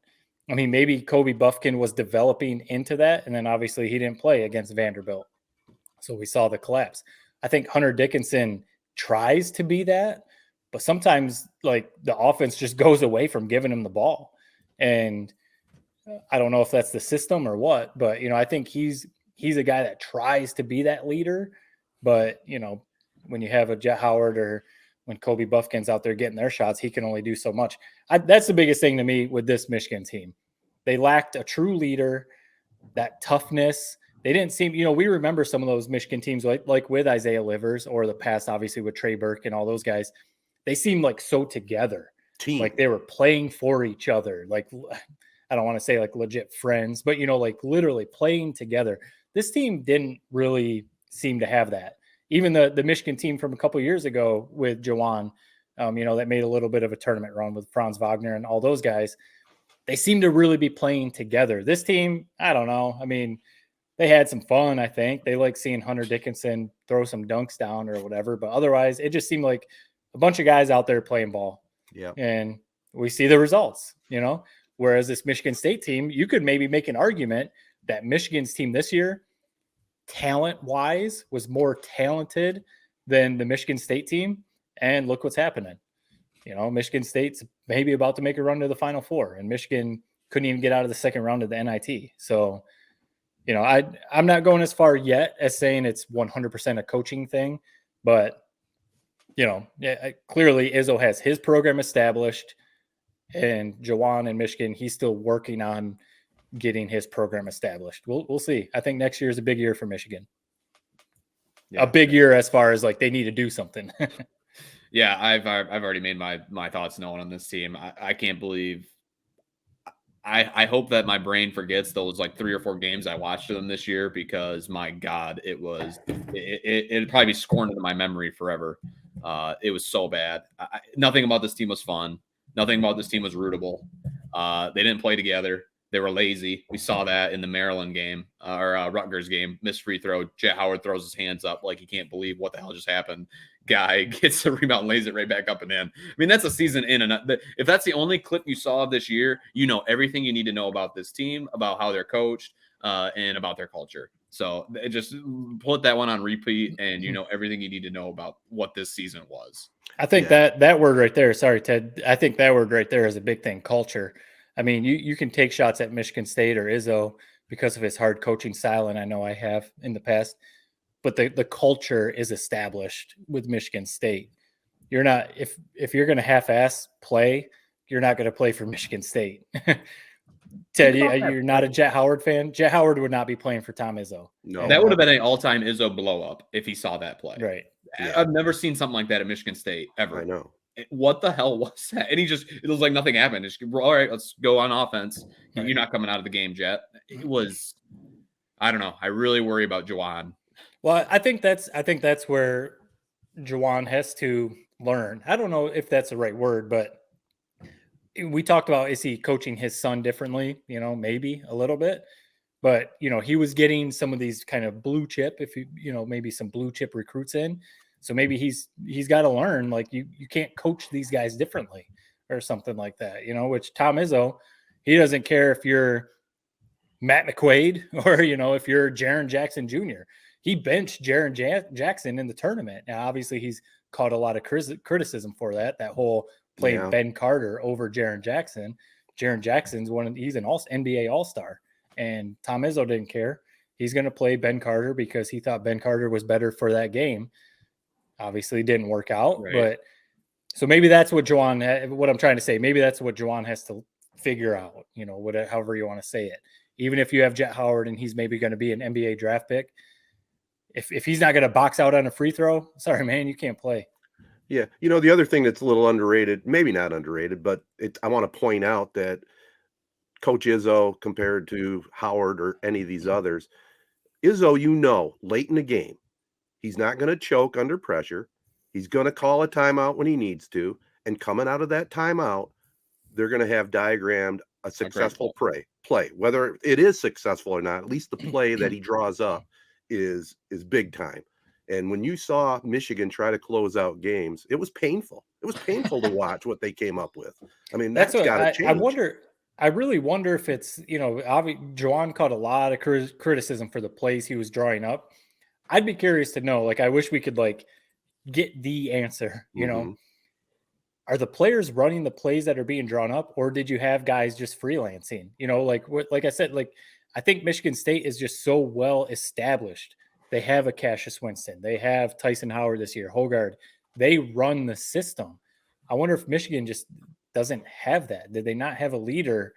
Speaker 2: I mean, maybe Kobe Buffkin was developing into that, and then obviously he didn't play against Vanderbilt. So we saw the collapse. I think Hunter Dickinson tries to be that, but sometimes like the offense just goes away from giving him the ball. And I don't know if that's the system or what, but, you know, I think he's a guy that tries to be that leader. But, you know, when you have a Jet Howard or when Kobe Buffkin's out there getting their shots, he can only do so much. That's the biggest thing to me with this Michigan team. They lacked a true leader, that toughness. They didn't seem, you know, we remember some of those Michigan teams like with Isaiah Livers or the past, obviously with Trey Burke and all those guys. They seemed like so together. Like they were playing for each other. Like, I don't want to say like legit friends, but, you know, like literally playing together. This team didn't really seem to have that. Even the Michigan team from a couple of years ago with Juwan, you know, that made a little bit of a tournament run with Franz Wagner and all those guys. They seem to really be playing together. This team, I don't know. I mean, they had some fun, I think. They like seeing Hunter Dickinson throw some dunks down or whatever. But otherwise, it just seemed like a bunch of guys out there playing ball.
Speaker 1: Yeah.
Speaker 2: And we see the results, you know. Whereas this Michigan State team, you could maybe make an argument that Michigan's team this year, talent-wise, was more talented than the Michigan State team. And look what's happening. You know, Michigan State's maybe about to make a run to the Final Four, and Michigan couldn't even get out of the second round of the NIT. So, you know, I'm not going as far yet as saying it's 100% a coaching thing, but, you know, clearly Izzo has his program established, and Juwan in Michigan, he's still working on getting his program established. We'll see. I think next year is a big year for Michigan. Yeah. A big year as far as like they need to do something.
Speaker 3: Yeah, I've already made my thoughts known on this team. I can't believe. I hope that my brain forgets those like 3 or 4 games I watched of them this year, because my God, it'd probably be scorned into my memory forever. It was so bad. Nothing about this team was fun. Nothing about this team was rootable. They didn't play together. They were lazy. We saw that in the Maryland game or Rutgers game. Missed free throw. Jet Howard throws his hands up like he can't believe what the hell just happened. Guy gets the rebound, lays it right back up and in. I mean, that's a season in. And if that's the only clip you saw of this year, you know everything you need to know about this team, about how they're coached, and about their culture. So just put that one on repeat, and you know everything you need to know about what this season was.
Speaker 2: I think that word right there, sorry, Ted, I think that word right there is a big thing, culture. I mean, you can take shots at Michigan State or Izzo because of his hard coaching style, and I know I have in the past, but the culture is established with Michigan State. You're not, if you're going to half-ass play, you're not going to play for Michigan State. Ted, you're not a Jet Howard fan? Jet Howard would not be playing for Tom Izzo.
Speaker 3: No, that would have been an all-time Izzo blow-up if he saw that play.
Speaker 2: Right.
Speaker 3: Yeah. I've never seen something like that at Michigan State ever.
Speaker 1: I know.
Speaker 3: What the hell was that? And it was like nothing happened. Just, all right, let's go on offense.
Speaker 2: Right.
Speaker 3: You're not coming out of the game, Jet. It was, I don't know. I really worry about Juwan.
Speaker 2: Well, I think that's where Juwan has to learn. I don't know if that's the right word, but we talked about, is he coaching his son differently? Maybe a little bit, but he was getting some of these kind of blue chip, maybe some blue chip recruits in. So maybe he's got to learn, like you can't coach these guys differently or something like that, which Tom Izzo, he doesn't care if you're Matt McQuaid or, if you're Jaren Jackson Jr. He benched Jaren Jackson in the tournament. Now, obviously he's caught a lot of criticism for that whole playing Ben Carter over Jaren Jackson. Jaren Jackson's he's an NBA All-Star, and Tom Izzo didn't care. He's going to play Ben Carter because he thought Ben Carter was better for that game. Obviously didn't work out,
Speaker 3: right.
Speaker 2: But so maybe that's what what I'm trying to say. Maybe that's what Juwan has to figure out, however you want to say it. Even if you have Jet Howard and he's maybe going to be an NBA draft pick, if he's not going to box out on a free throw, sorry, man, you can't play.
Speaker 1: Yeah. The other thing that's a little underrated, maybe not underrated, but I want to point out that Coach Izzo compared to Howard or any of these others, Izzo, late in the game, he's not going to choke under pressure. He's going to call a timeout when he needs to. And coming out of that timeout, they're going to have diagrammed a successful play. Whether it is successful or not, at least the play that he draws up is big time. And when you saw Michigan try to close out games, it was painful. It was painful to watch what they came up with. I mean, that's got to change.
Speaker 2: I really wonder if it's, Juwan caught a lot of criticism for the plays he was drawing up. I'd be curious to know, I wish we could get the answer, Are the players running the plays that are being drawn up, or did you have guys just freelancing? Like I said, I think Michigan State is just so well established. They have a Cassius Winston. They have Tyson Howard this year, Hogard. They run the system. I wonder if Michigan just doesn't have that. Did they not have a leader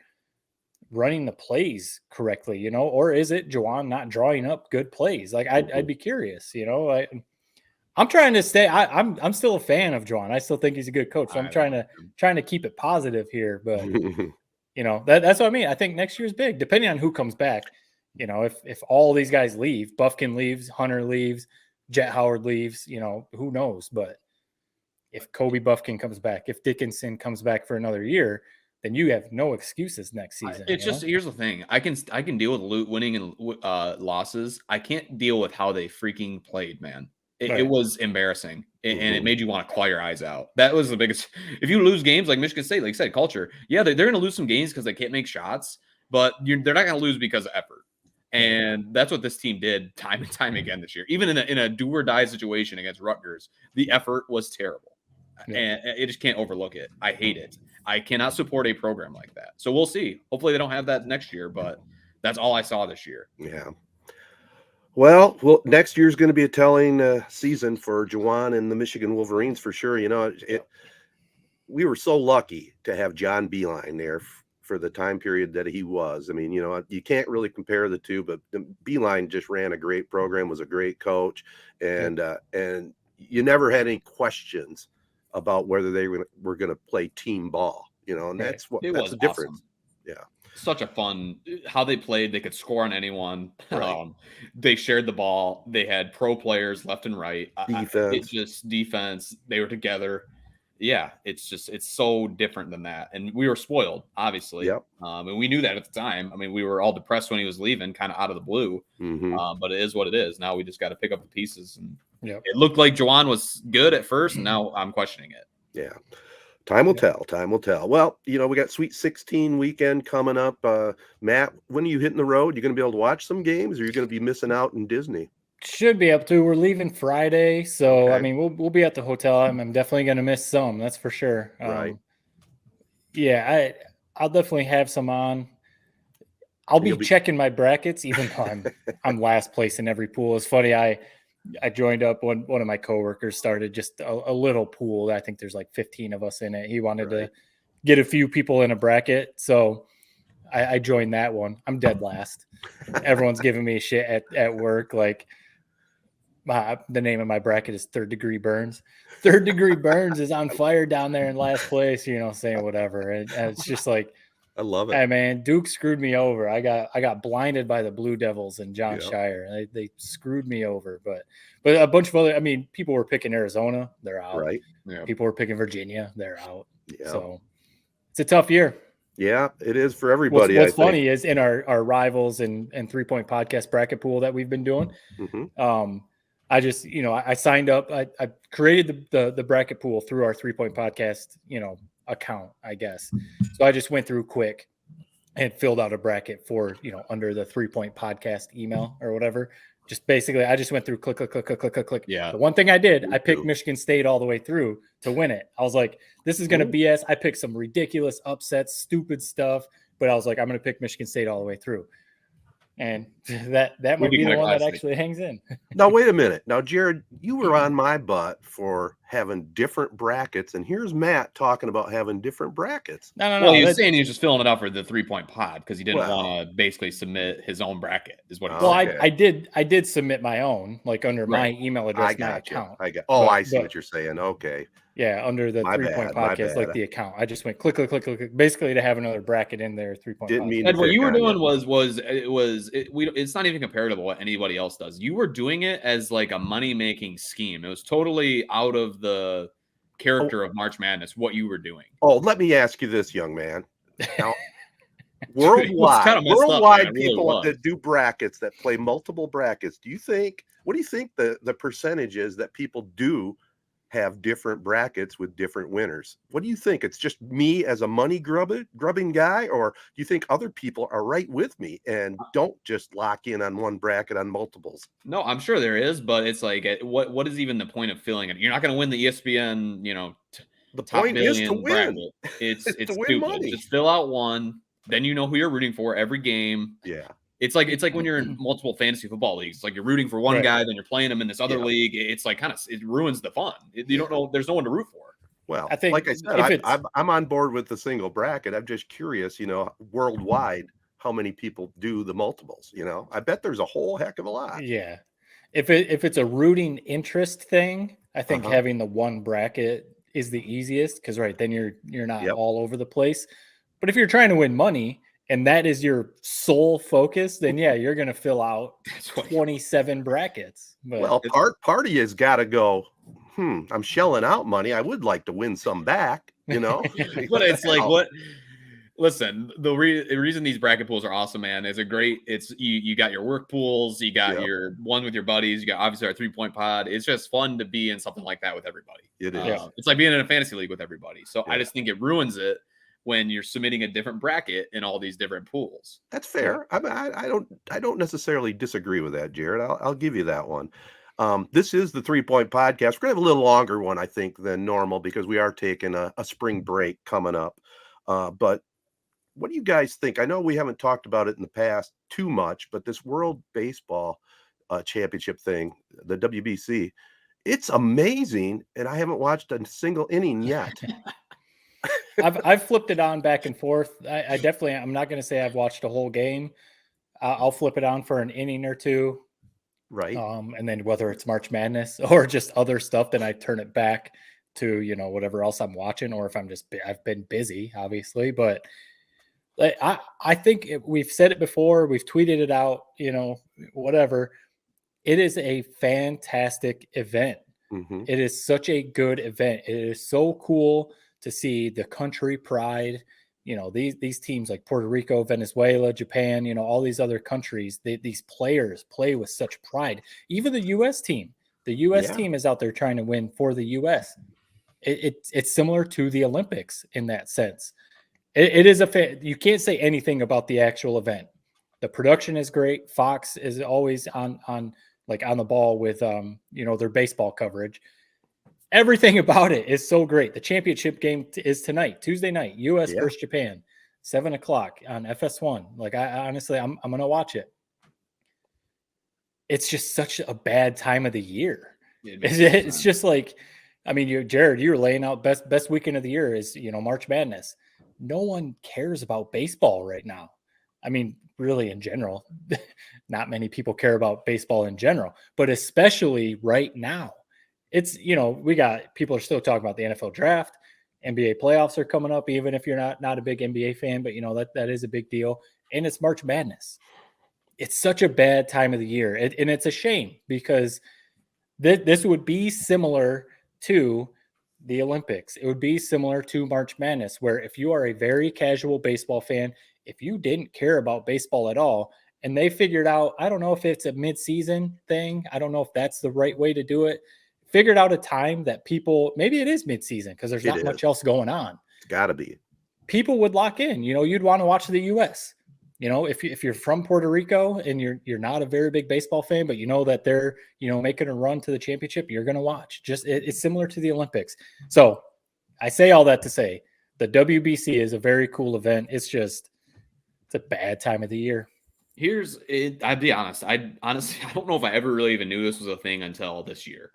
Speaker 2: running the plays correctly, or is it Juwan not drawing up good plays? I'd be curious, I'm trying to stay. I'm still a fan of Juwan. I still think he's a good coach. So I'm trying to keep it positive here, but that's what I mean. I think next year's big, depending on who comes back. If all these guys leave, Bufkin leaves, Hunter leaves, Jet Howard leaves, who knows? But if Kobe Bufkin comes back, if Dickinson comes back for another year, then you have no excuses next season.
Speaker 3: It's just, here's the thing. I can deal with winning and losses. I can't deal with how they freaking played, man. It was embarrassing, and it made you want to claw your eyes out. That was the biggest. If you lose games like Michigan State, like you said, culture, yeah, they're going to lose some games because they can't make shots, but they're not going to lose because of effort. And that's what this team did time and time again this year. Even in a do or die situation against Rutgers, the effort was terrible. Yeah. And it just can't overlook it. I hate it. I cannot support a program like that. So we'll see. Hopefully they don't have that next year, but that's all I saw this year.
Speaker 1: Yeah. Well, next year's going to be a telling season for Juwan and the Michigan Wolverines for sure. We were so lucky to have John Beilein there for the time period that he was. I mean, you can't really compare the two, but Beilein just ran a great program, was a great coach, and you never had any questions about whether they were going to play team ball, and that's the difference. Yeah.
Speaker 3: Such a fun how they played. They could score on anyone.
Speaker 1: Right.
Speaker 3: They shared the ball. They had pro players left and right.
Speaker 1: Defense.
Speaker 3: It's just defense. They were together. Yeah, it's so different than that. And we were spoiled, obviously.
Speaker 1: Yep.
Speaker 3: And we knew that at the time. I mean, we were all depressed when he was leaving, kind of out of the blue. But it is what it is. Now we just got to pick up the pieces. And it looked like Juwan was good at first, and now I'm questioning it.
Speaker 1: Yeah. Time will tell. Time will tell. Well, we got Sweet 16 weekend coming up. Matt, when are you hitting the road? You going to be able to watch some games, or are you going to be missing out in Disney?
Speaker 2: Should be up to. We're leaving Friday, so okay. I mean, we'll be at the hotel. I'm definitely going to miss some. That's for sure.
Speaker 1: Right.
Speaker 2: Yeah, I'll definitely have some on. I'll be checking my brackets, even though I'm last place in every pool. It's funny. I joined up one of my coworkers started just a little pool. I think there's like 15 of us in it. He wanted to get a few people in a bracket, so I joined that one. I'm dead last. Everyone's giving me shit at work. Like, The name of my bracket is Third Degree Burns. Third Degree Burns is on fire down there in last place, saying whatever. And it's just like,
Speaker 1: I love it.
Speaker 2: hey man, Duke screwed me over. I got blinded by the Blue Devils and John Shire. They screwed me over. But a bunch of other, people were picking Arizona, they're out.
Speaker 1: Right.
Speaker 3: Yeah.
Speaker 2: People were picking Virginia, they're out.
Speaker 1: Yeah.
Speaker 2: So it's a tough year.
Speaker 1: Yeah, it is for everybody.
Speaker 2: What's funny is in our rivals and 3-point podcast bracket pool that we've been doing.
Speaker 1: Mm-hmm.
Speaker 2: I just, I signed up. I created the bracket pool through our 3-point podcast, account, I guess. So I just went through quick and filled out a bracket for, under the 3-point podcast email or whatever. Just basically, I just went through click.
Speaker 3: Yeah.
Speaker 2: The one thing I did, I picked Michigan State all the way through to win it. I was like, this is going to BS. I picked some ridiculous upsets, stupid stuff, but I was like, I'm going to pick Michigan State all the way through. And that might be the one that actually hangs in.
Speaker 1: Now, wait a minute. Now, Jared, you were on my butt for having different brackets, and here's Matt talking about having different brackets.
Speaker 2: No.
Speaker 3: Well, he was saying he was just filling it out for the 3-point pod because he didn't want to basically submit his own bracket. Is what he
Speaker 2: said. I did submit my own, like under my email address, my account.
Speaker 1: I see what you're saying. Okay.
Speaker 2: Yeah, under the 3-point podcast, like the account. I just went click, basically to have another bracket in there. 3-point.
Speaker 1: Didn't mean.
Speaker 3: And what you were doing it's not even comparable to what anybody else does. You were doing it as like a money making scheme. It was totally out of the character of March Madness. What you were doing.
Speaker 1: Oh, let me ask you this, young man. Now, worldwide people that do brackets, that play multiple brackets. What do you think the percentage is that people do have different brackets with different winners? What do you think? It's just me as a money grubbing guy, or do you think other people are right with me and don't just lock in on one bracket on multiples?
Speaker 3: No, I'm sure there is, but it's like, what is even the point of filling it? You're not going to win the ESPN,
Speaker 1: the point is to win.
Speaker 3: Bracket. It's
Speaker 1: to win
Speaker 3: stupid.
Speaker 1: Money.
Speaker 3: Just fill out one, then you know who you're rooting for every game.
Speaker 1: Yeah.
Speaker 3: It's like when you're in multiple fantasy football leagues. It's like you're rooting for one guy, then you're playing him in this other league. It's like it ruins the fun. You don't know. There's no one to root for.
Speaker 1: Well, I think, like I said, I'm on board with the single bracket. I'm just curious, worldwide, how many people do the multiples? I bet there's a whole heck of a lot.
Speaker 2: Yeah. If it's a rooting interest thing, I think having the one bracket is the easiest because then you're not all over the place. But if you're trying to win money, and that is your sole focus, then you're going to fill out 27 brackets. But
Speaker 1: well, part of you has got to go, I'm shelling out money. I would like to win some back,
Speaker 3: But it's like, what? Listen, the reason these bracket pools are awesome, man, is you got your work pools, you got your one with your buddies, you got obviously our 3-point pod. It's just fun to be in something like that with everybody.
Speaker 1: It is.
Speaker 3: It's like being in a fantasy league with everybody. So I just think it ruins it when you're submitting a different bracket in all these different pools.
Speaker 1: That's fair. I don't necessarily disagree with that, Jared. I'll give you that one. This is the 3-point podcast. We're gonna have a little longer one, I think, than normal because we are taking a spring break coming up. But what do you guys think? I know we haven't talked about it in the past too much, but this World Baseball Championship thing, the WBC, it's amazing, and I haven't watched a single inning yet.
Speaker 2: I've flipped it on back and forth. I definitely, I'm not going to say I've watched a whole game. I'll flip it on for an inning or two.
Speaker 1: Right.
Speaker 2: And then whether it's March Madness or just other stuff, then I turn it back to, whatever else I'm watching, or if I've been busy, obviously. But I think we've said it before. We've tweeted it out, whatever. It is a fantastic event.
Speaker 1: Mm-hmm.
Speaker 2: It is such a good event. It is so cool to see the country pride, these teams like Puerto Rico, Venezuela, Japan, all these other countries, these players play with such pride. Even the U.S. team, team is out there trying to win for the U.S. It's similar to the Olympics in that sense. It is you can't say anything about the actual event. The production is great. Fox is always on the ball with, their baseball coverage. Everything about it is so great. The championship game is tonight, Tuesday night, U.S. versus Japan, 7:00 on FS1. I honestly, I'm going to watch it. It's just such a bad time of the year. It's just like, Jared, you were laying out best weekend of the year is, March Madness. No one cares about baseball right now. I mean, really in general, not many people care about baseball in general, but especially right now. It's, we got people are still talking about the NFL draft. NBA playoffs are coming up, even if you're not a big NBA fan, but that is a big deal. And it's March Madness. It's such a bad time of the year. And it's a shame because this would be similar to the Olympics. It would be similar to March Madness, where if you are a very casual baseball fan, if you didn't care about baseball at all, and they figured out, I don't know if it's a mid-season thing. I don't know if that's the right way to do it. Figured out a time that people, maybe it is mid-season because there's not much else going on.
Speaker 1: It's got to be.
Speaker 2: People would lock in. You'd want to watch the U.S. If you're from Puerto Rico and you're not a very big baseball fan, but that they're making a run to the championship, you're going to watch. It's similar to the Olympics. So I say all that to say the WBC is a very cool event. It's a bad time of the year.
Speaker 3: I'd be honest. I don't know if I ever really even knew this was a thing until this year.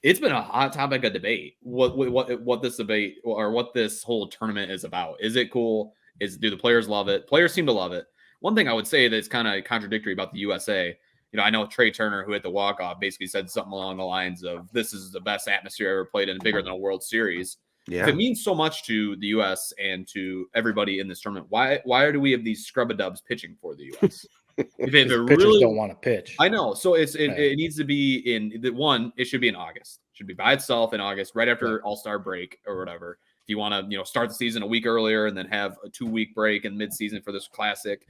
Speaker 3: It's been a hot topic of debate. What this debate or what this whole tournament is about. Is it cool? Do the players love it? Players seem to love it. One thing I would say that's kind of contradictory about the USA, I know Trey Turner, who hit the walk-off, basically said something along the lines of, this is the best atmosphere I ever played in, bigger than a World Series. Yeah. If it means so much to the U.S. and to everybody in this tournament, why do we have these scrub-a-dubs pitching for the U.S.?
Speaker 2: If pitchers really don't want to pitch.
Speaker 3: I know. So it needs to be it should be in August. It should be by itself in August, right after All-Star break or whatever. If you want to, start the season a week earlier and then have a 2-week break in mid-season for this classic,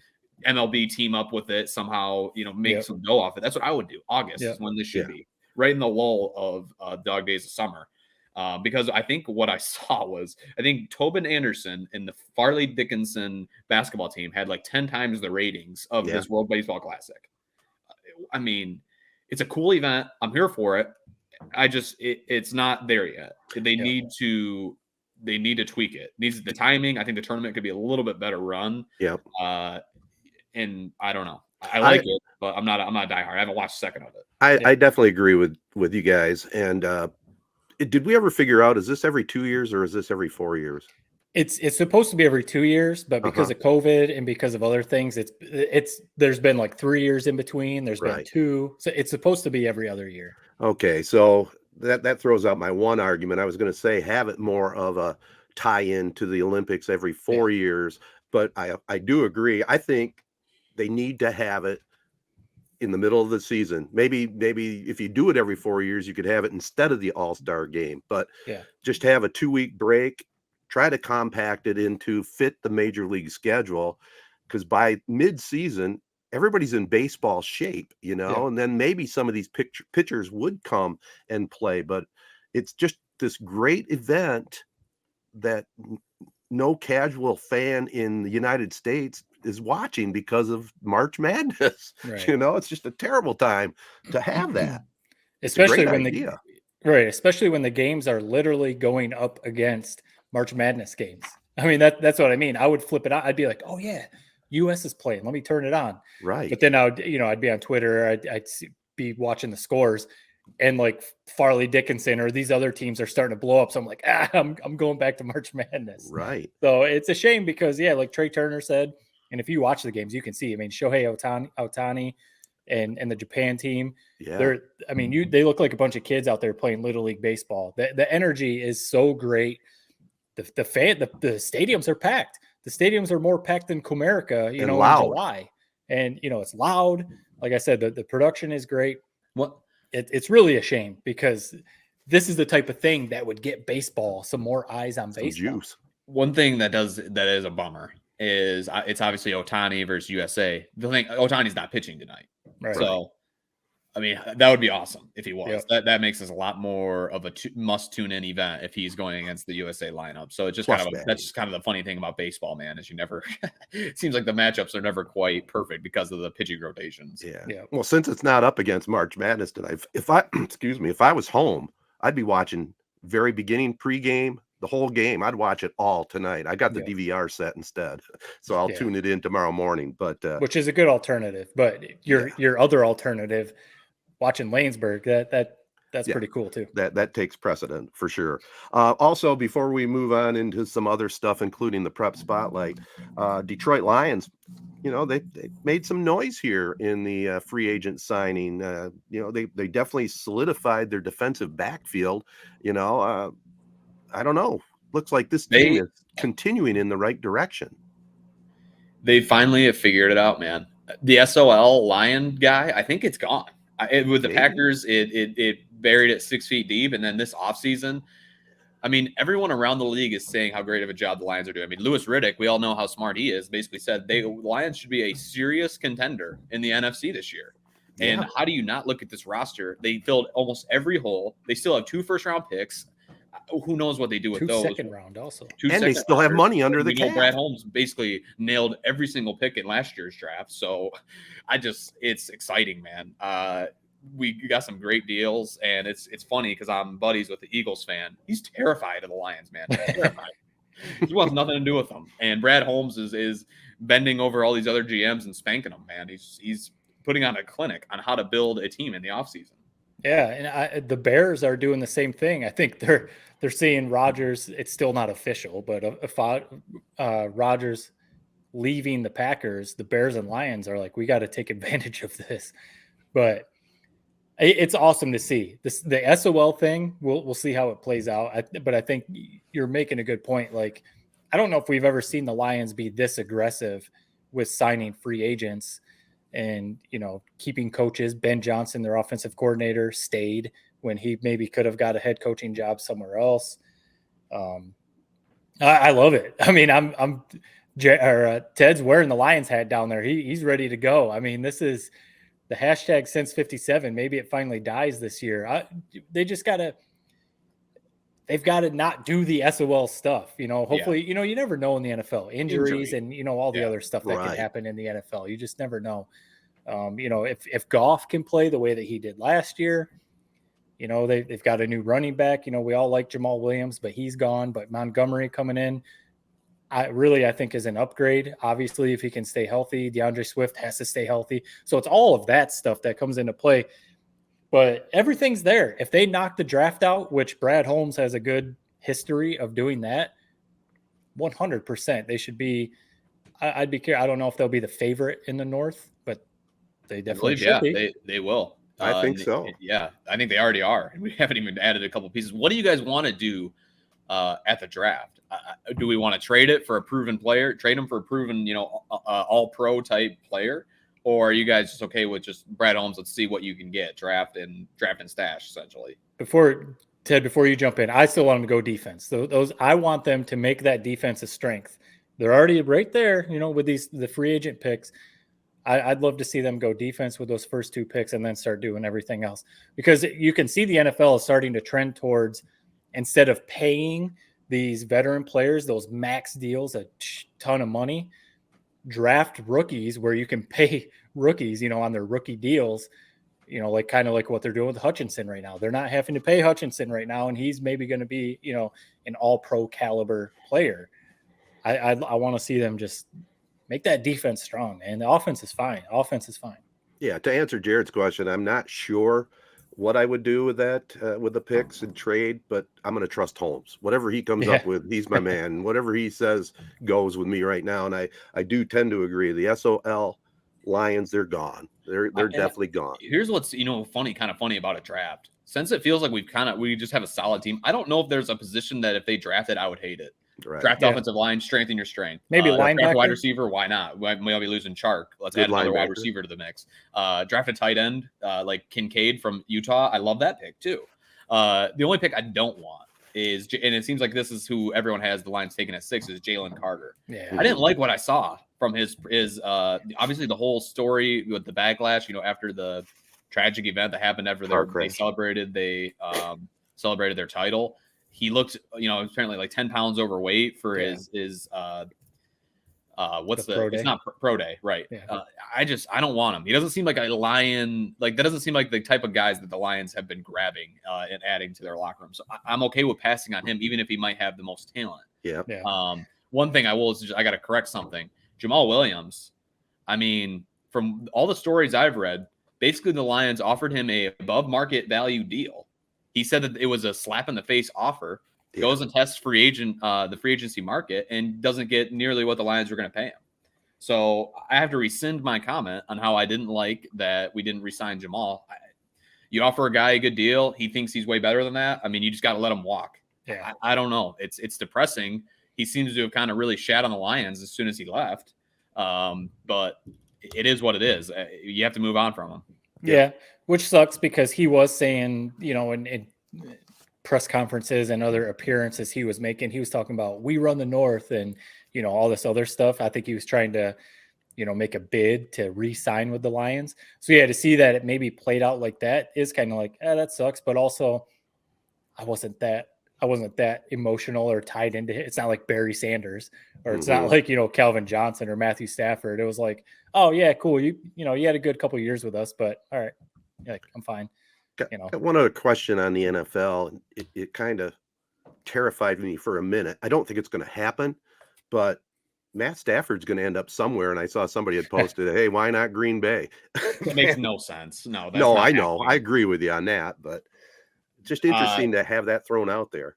Speaker 3: MLB team up with it somehow, make some dough off it. That's what I would do. August is when this should be, right in the lull of dog days of summer. Because I think what I saw was, I think Tobin Anderson and the Farley Dickinson basketball team had like 10 times the ratings of this World Baseball Classic. I mean, it's a cool event. I'm here for it. It's not there yet. They need to tweak it. Needs the timing. I think the tournament could be a little bit better run.
Speaker 1: Yeah.
Speaker 3: And I don't know. I like it, but I'm not a diehard. I haven't watched a second of it.
Speaker 1: I definitely agree with you guys. And did we ever figure out, is this every 2 years or is this every 4 years?
Speaker 2: It's supposed to be every 2 years, but because of COVID and because of other things, there's been like 3 years in between. There's been 2, so it's supposed to be every other year.
Speaker 1: Okay, so that throws out my one argument. I was going to say have it more of a tie-in to the Olympics every 4 years, but I do agree. I think they need to have it in the middle of the season. Maybe if you do it every 4 years, you could have it instead of the All-Star game, but just have a 2-week break. Try to compact it into fit the major league schedule, because by mid-season, everybody's in baseball shape, and then maybe some of these pitchers would come and play. But it's just this great event that no casual fan in the United States is watching because of March Madness. Right. It's just a terrible time to have that.
Speaker 2: Especially when especially when the games are literally going up against March Madness games. I mean, that's what I mean. I would flip it out. I'd be like, oh yeah, US is playing. Let me turn it on.
Speaker 1: Right.
Speaker 2: But then I'd be on Twitter. I'd be watching the scores, and like Farley Dickinson or these other teams are starting to blow up. So I'm like, I'm going back to March Madness.
Speaker 1: Right.
Speaker 2: So it's a shame because like Trey Turner said, and if you watch the games, you can see. I mean, Shohei Ohtani and the Japan team. Yeah. They look like a bunch of kids out there playing Little League baseball. The energy is so great. The stadiums are packed. The stadiums are more packed than Comerica, in July. And, it's loud. Like I said, the production is great. It's really a shame because this is the type of thing that would get baseball some more eyes on baseball.
Speaker 1: Juice.
Speaker 3: One thing that is a bummer is it's obviously Ohtani versus USA. The thing, Ohtani's not pitching tonight. Right. So, I mean, that would be awesome if he was. Yep. That makes us a lot more of a must tune in event if he's going against the USA lineup. So it's just that's just kind of the funny thing about baseball, man, is it seems like the matchups are never quite perfect because of the pitching rotations.
Speaker 1: Yeah. Well, since it's not up against March Madness tonight, if I was home, I'd be watching very beginning pregame, the whole game. I'd watch it all tonight. I got the DVR set instead, so I'll tune it in tomorrow morning. But
Speaker 2: which is a good alternative. But your other alternative, watching Laingsburg, That's pretty cool too.
Speaker 1: That takes precedent for sure. Also, before we move on into some other stuff, including the prep spotlight, Detroit Lions, they made some noise here in the free agent signing. They definitely solidified their defensive backfield. I don't know. Looks like this team is continuing in the right direction.
Speaker 3: They finally have figured it out, man. The SOL Lion guy, I think it's gone. With the Packers, it buried it 6 feet deep. And then this offseason, I mean, everyone around the league is saying how great of a job the Lions are doing. I mean, Louis Riddick, we all know how smart he is, basically said the Lions should be a serious contender in the NFC this year. Yeah. And how do you not look at this roster? They filled almost every hole. They still have 2 first-round picks. Who knows what they do with
Speaker 2: 2
Speaker 3: those?
Speaker 2: Second round also.
Speaker 1: And they still have money under the cap.
Speaker 3: Brad Holmes basically nailed every single pick in last year's draft. So it's exciting, man. We got some great deals, and it's funny because I'm buddies with the Eagles fan. He's terrified of the Lions, man. Terrified. He wants nothing to do with them. And Brad Holmes is bending over all these other GMs and spanking them, man. He's putting on a clinic on how to build a team in the offseason.
Speaker 2: Yeah, and the Bears are doing the same thing. I think they're seeing Rodgers. It's still not official, but if Rodgers leaving the Packers, the Bears and Lions are like, we got to take advantage of this. But it's awesome to see this. The SOL thing, we'll see how it plays out. But I think you're making a good point. Like, I don't know if we've ever seen the Lions be this aggressive with signing free agents. And, keeping coaches. Ben Johnson, their offensive coordinator, stayed when he maybe could have got a head coaching job somewhere else. I love it. I mean, Ted's wearing the Lions hat down there. He's ready to go. I mean, this is the hashtag since 57. Maybe it finally dies this year. They've got to not do the SOL stuff. Hopefully, you never know in the NFL. Injuries and, all the other stuff that can happen in the NFL. You just never know. If Goff can play the way that he did last year, they've got a new running back. We all like Jamal Williams, but he's gone. But Montgomery coming in, I think is an upgrade. Obviously, if he can stay healthy, DeAndre Swift has to stay healthy. So it's all of that stuff that comes into play. But everything's there. If they knock the draft out, which Brad Holmes has a good history of doing that, 100%. They should be. I'd be curious. I don't know if they'll be the favorite in the North, but they definitely should be.
Speaker 3: They will.
Speaker 1: I think so.
Speaker 3: Yeah, I think they already are. We haven't even added a couple pieces. What do you guys want to do at the draft? Do we want to trade it for a proven player? Trade him for a proven, all-pro type player? Or are you guys just okay with just Brad Holmes? Let's see what you can get, draft and stash, essentially.
Speaker 2: Before you jump in, I still want them to go defense. I want them to make that defense a strength. They're already right there, with the free agent picks. I'd love to see them go defense with those first 2 picks and then start doing everything else. Because you can see the NFL is starting to trend towards, instead of paying these veteran players those max deals, a ton of money, draft rookies where you can pay rookies, on their rookie deals, kind of like what they're doing with Hutchinson right now. They're not having to pay Hutchinson right now, and he's maybe going to be, an all-pro caliber player. I want to see them just make that defense strong, and the offense is fine. Yeah,
Speaker 1: to answer Jared's question, I'm not sure what I would do with that, with the picks and trade, but I'm going to trust Holmes. Whatever he comes up with, he's my man. Whatever he says goes with me right now, and I do tend to agree. The SOL Lions, they're gone. They're definitely gone.
Speaker 3: Here's what's kind of funny about a draft. Since it feels like we just have a solid team, I don't know if there's a position that if they drafted, I would hate it. Right. Draft offensive line, strengthen your strength.
Speaker 2: Maybe linebacker,
Speaker 3: wide receiver. Why not? We might be losing Chark. Let's add another wide receiver to the mix. Draft a tight end like Kincaid from Utah. I love that pick too. The only pick I don't want is, and it seems like this is who everyone has the Lions taken at 6, is Jalen Carter. Yeah. I didn't like what I saw from his obviously the whole story with the backlash. After the tragic event that happened after they celebrated their title. He looked, apparently like 10 pounds overweight for his it's not pro day, right? Yeah. I don't want him. He doesn't seem like a Lion. Like, that doesn't seem like the type of guys that the Lions have been grabbing and adding to their locker room. So I'm okay with passing on him, even if he might have the most talent.
Speaker 1: Yeah.
Speaker 3: One thing I got to correct something. Jamal Williams. I mean, from all the stories I've read, basically the Lions offered him a above market value deal. He said that it was a slap in the face offer.
Speaker 1: Yeah.
Speaker 3: Goes and tests the free agency market and doesn't get nearly what the Lions were going to pay him. So I have to rescind my comment on how I didn't like that we didn't re-sign Jamal. You offer a guy a good deal, he thinks he's way better than that. I mean, you just got to let him walk.
Speaker 2: Yeah.
Speaker 3: I don't know. It's depressing. He seems to have kind of really shat on the Lions as soon as he left. But it is what it is. You have to move on from him.
Speaker 2: Yeah, which sucks because he was saying, in press conferences and other appearances he was making, he was talking about we run the North and, all this other stuff. I think he was trying to, make a bid to re-sign with the Lions. So yeah, to see that it maybe played out like that is kind of like, that sucks. But also I wasn't that emotional or tied into it. It's not like Barry Sanders or it's not like, Calvin Johnson or Matthew Stafford. It was like, oh yeah, cool. You had a good couple of years with us, but all right. Like, I'm fine.
Speaker 1: Got one other question on the NFL. It kind of terrified me for a minute. I don't think it's going to happen, but Matt Stafford's going to end up somewhere. And I saw somebody had posted, hey, why not Green Bay?
Speaker 3: That makes no sense. No, that's
Speaker 1: no,
Speaker 3: not
Speaker 1: I know.
Speaker 3: happening.
Speaker 1: I agree with you on that, but just interesting to have that thrown out there.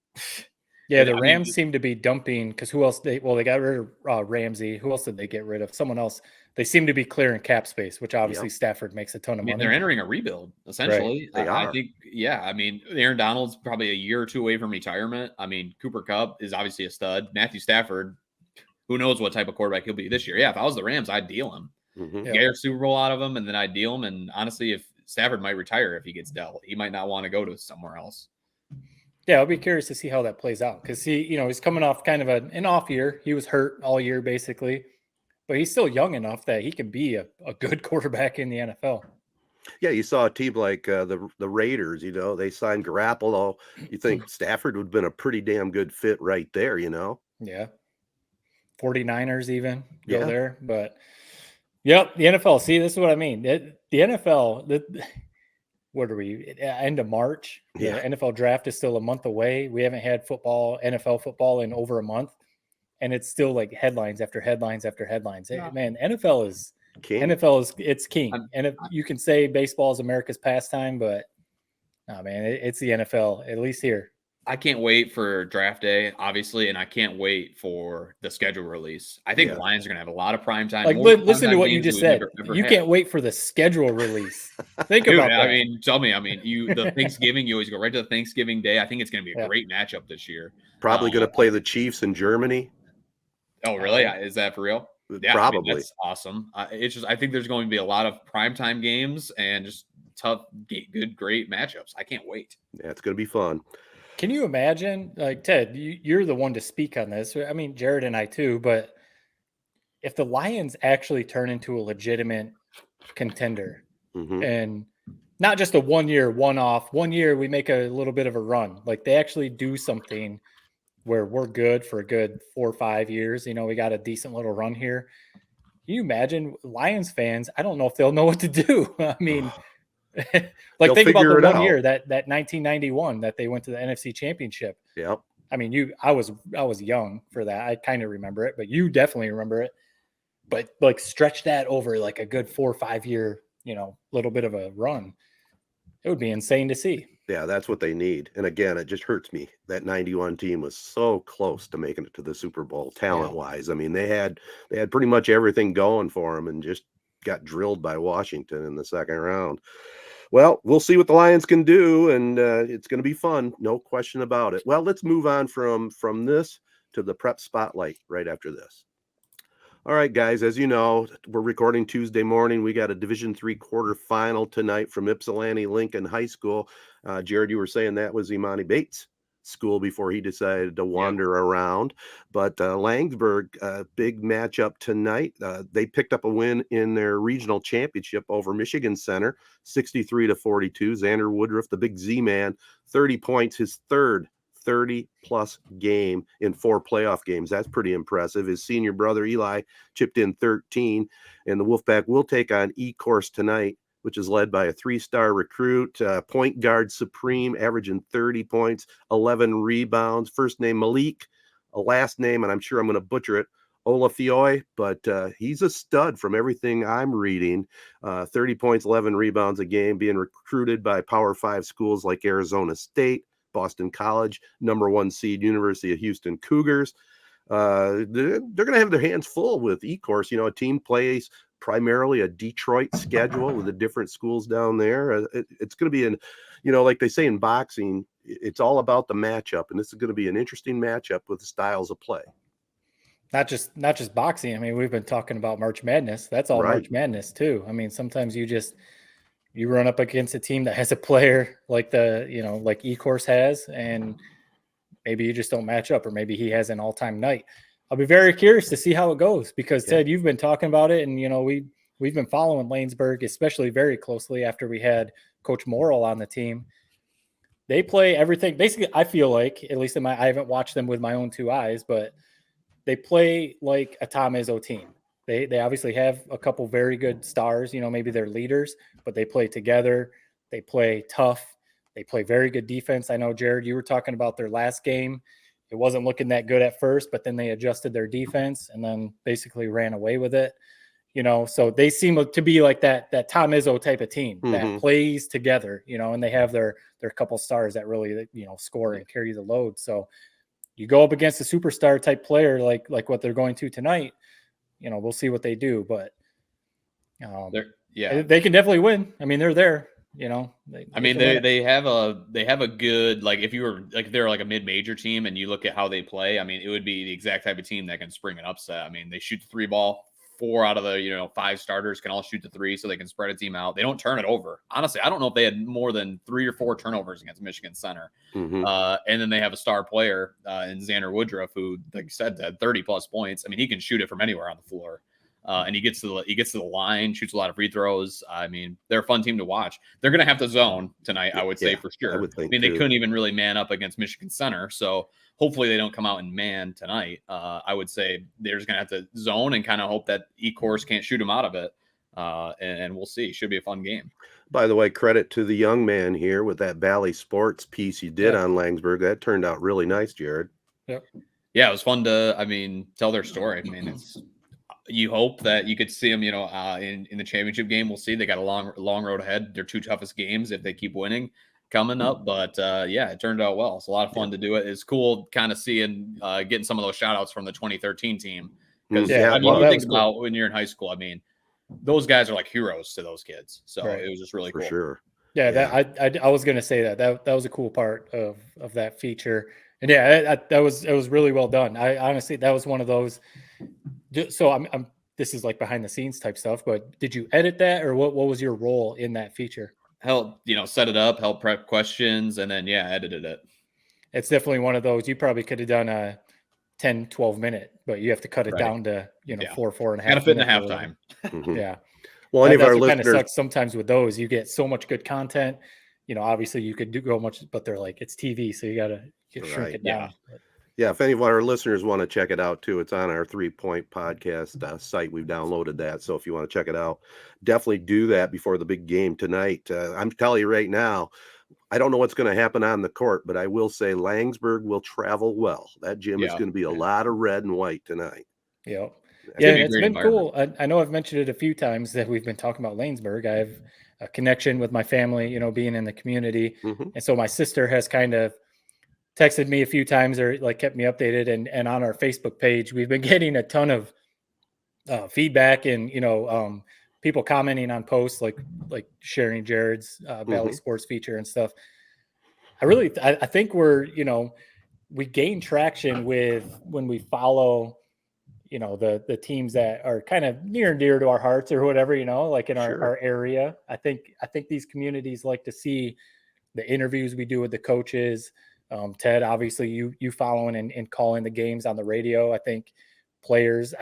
Speaker 2: Yeah, the Rams seem to be dumping because who else they got rid of Ramsey. Who else did they get rid of? Someone else. They seem to be clearing cap space, which obviously Stafford makes a ton of money.
Speaker 3: They're entering a rebuild, essentially.
Speaker 1: Right. They are.
Speaker 3: I think, Aaron Donald's probably a year or two away from retirement. I mean, Cooper Kupp is obviously a stud. Matthew Stafford, who knows what type of quarterback he'll be this year. Yeah, if I was the Rams, I'd deal him. Get your Super Bowl out of him, and then I'd deal him. And honestly, if Stafford might retire if he gets dealt, he might not want to go to somewhere else.
Speaker 2: Yeah, I'll be curious to see how that plays out because he's coming off kind of an off year. He was hurt all year basically, but he's still young enough that he can be a good quarterback in the NFL.
Speaker 1: Yeah, you saw a team like the Raiders. They signed Garoppolo. You think Stafford would have been a pretty damn good fit right there.
Speaker 2: Yeah, 49ers even go there, but yep, the NFL. See, this is what I mean. The NFL. What are we, end of March?
Speaker 1: Yeah.
Speaker 2: The NFL draft is still a month away. We haven't had NFL football in over a month. And it's still like headlines after headlines after headlines.
Speaker 3: Yeah.
Speaker 2: Man, NFL is king. It's king. And if you can say baseball is America's pastime, but no, man, it's the NFL, at least here.
Speaker 3: I can't wait for draft day, obviously, and I can't wait for the schedule release. I think the Lions are going to have a lot of prime time.
Speaker 2: Like, listen to what you just said. You can't wait for the schedule release. Think about that.
Speaker 3: I mean, tell me. I mean, the Thanksgiving, you always go right to the Thanksgiving day. I think it's going to be a great matchup this year.
Speaker 1: Probably going to play the Chiefs in Germany.
Speaker 3: Oh, really? Is that for real? Yeah,
Speaker 1: probably.
Speaker 3: That's awesome. It's just, I think there's going to be a lot of primetime games and just tough, good, great matchups. I can't wait.
Speaker 1: Yeah, it's going to be fun.
Speaker 2: Can you imagine, like, Ted, you're the one to speak on this. I mean, Jared and I too, but if the Lions actually turn into a legitimate contender and not just a 1 year, one-off, 1 year we make a little bit of a run, like they actually do something where we're good for a good 4 or 5 years. We got a decent little run here. Can you imagine Lions fans? I don't know if they'll know what to do. I mean, like think about the 1 year that 1991 that they went to the NFC Championship.
Speaker 1: Yep.
Speaker 2: I mean, I was young for that. I kind of remember it, but you definitely remember it. But like stretch that over like a good 4 or 5 year, little bit of a run. It would be insane to see.
Speaker 1: Yeah, that's what they need. And again, it just hurts me. That 91 team was so close to making it to the Super Bowl talent-wise. I mean, they had pretty much everything going for them and just got drilled by Washington in the second round. Well, we'll see what the Lions can do, and it's going to be fun. No question about it. Well, let's move on from this to the prep spotlight right after this. All right, guys, as you know, we're recording Tuesday morning. We got a Division III quarterfinal tonight from Ypsilanti Lincoln High School. Jared, you were saying that was Imani Bates' school before he decided to wander around. But Laingsburg, big matchup tonight. They picked up a win in their regional championship over Michigan Center, 63-42. Xander Woodruff, the big Z-man, 30 points, his third 30-plus game in 4 playoff games. That's pretty impressive. His senior brother, Eli, chipped in 13. And the Wolfpack will take on E-Course tonight, which is led by a 3-star recruit, point guard Supreme, averaging 30 points, 11 rebounds. First name Malik, a last name, and I'm sure I'm going to butcher it, Olafioi, but he's a stud from everything I'm reading. 30 points, 11 rebounds a game, being recruited by Power 5 schools like Arizona State, Boston College, #1 seed University of Houston Cougars. They're going to have their hands full with E-Course. A team plays primarily a Detroit schedule with the different schools down there. It's going to be like they say in boxing, it's all about the matchup, and this is going to be an interesting matchup with the styles of play.
Speaker 2: Not just boxing. I mean, we've been talking about March Madness. That's all March Madness too. I mean, sometimes you run up against a team that has a player like like E-Course has, and maybe you just don't match up, or maybe he has an all-time night. I'll be very curious to see how it goes because Ted, you've been talking about it, and we've been following Laingsburg, especially very closely after we had Coach Morrill on the team. They play everything. Basically, I feel like, at least I haven't watched them with my own two eyes, but they play like a Tom Izzo team. They obviously have a couple very good stars, maybe they're leaders, but they play together. They play tough. They play very good defense. I know, Jared, you were talking about their last game. It wasn't looking that good at first, but then they adjusted their defense and then basically ran away with it. So they seem to be like that Tom Izzo type of team that plays together, and they have their couple stars that really, score and carry the load. So you go up against a superstar type player like what they're going to tonight, we'll see what they do. But they can definitely win. I mean, they're there. They
Speaker 3: have a good, like, if you were like, they're like a mid-major team and you look at how they play, I mean, it would be the exact type of team that can spring an upset. I mean, they shoot the 3 ball. 4 out of the 5 starters can all shoot the 3, so they can spread a team out. They don't turn it over. Honestly, I don't know if they had more than 3 or 4 turnovers against Michigan Center. And then they have a star player in Xander Woodruff, who, like you said, had 30 plus points. I mean, he can shoot it from anywhere on the floor. And he gets to the line, shoots a lot of free throws. I mean, they're a fun team to watch. They're going to have to zone tonight, I would say, for sure. I mean, they couldn't even really man up against Michigan Center, so hopefully they don't come out in man tonight. I would say they're just going to have to zone and kind of hope that E-Course can't shoot them out of it. And we'll see. Should be a fun game.
Speaker 1: By the way, credit to the young man here with that Valley Sports piece you did on Laingsburg. That turned out really nice, Jared.
Speaker 2: Yep.
Speaker 3: Yeah, it was fun to, tell their story. I mean, you hope that you could see them, in the championship game. We'll see. They got a long road ahead. Their 2 toughest games if they keep winning coming up. But it turned out well. It's a lot of fun to do it. It's cool kind of seeing, getting some of those shout outs from the 2013 team. Because you think about when you're in high school, I mean, those guys are like heroes to those kids. So it was just really cool.
Speaker 1: For sure.
Speaker 2: Yeah. I was going to say that was a cool part of that feature. And that was really well done. I honestly, that was one of those. So this is like behind the scenes type stuff, but did you edit that, or what was your role in that feature?
Speaker 3: Help, set it up, help prep questions, and then edited it.
Speaker 2: It's definitely one of those. You probably could have done a 10, 12 minute, but you have to cut it down to 4.5.
Speaker 3: Gotta fit in a halftime.
Speaker 2: Yeah.
Speaker 1: Well, any of our
Speaker 2: listeners, kind of sucks sometimes with those. You get so much good content. Obviously you could go much, but they're like, it's TV, so you gotta shrink it down.
Speaker 1: Yeah, if any of our listeners want to check it out too, it's on our 3 Point Podcast site. We've downloaded that. So if you want to check it out, definitely do that before the big game tonight. I'm telling you right now, I don't know what's going to happen on the court, but I will say Laingsburg will travel well. That gym is going to be a lot of red and white tonight.
Speaker 2: Yep. It's been cool. I know I've mentioned it a few times that we've been talking about Laingsburg. I have a connection with my family, being in the community. And so my sister has kind of texted me a few times or like kept me updated. And on our Facebook page, we've been getting a ton of feedback and, people commenting on posts, like sharing Jared's Valley Sports feature and stuff. I think we gain traction with when we follow, the teams that are kind of near and dear to our hearts or whatever, like in our area. I think these communities like to see the interviews we do with the coaches. Ted, obviously you following and calling the games on the radio. I think players,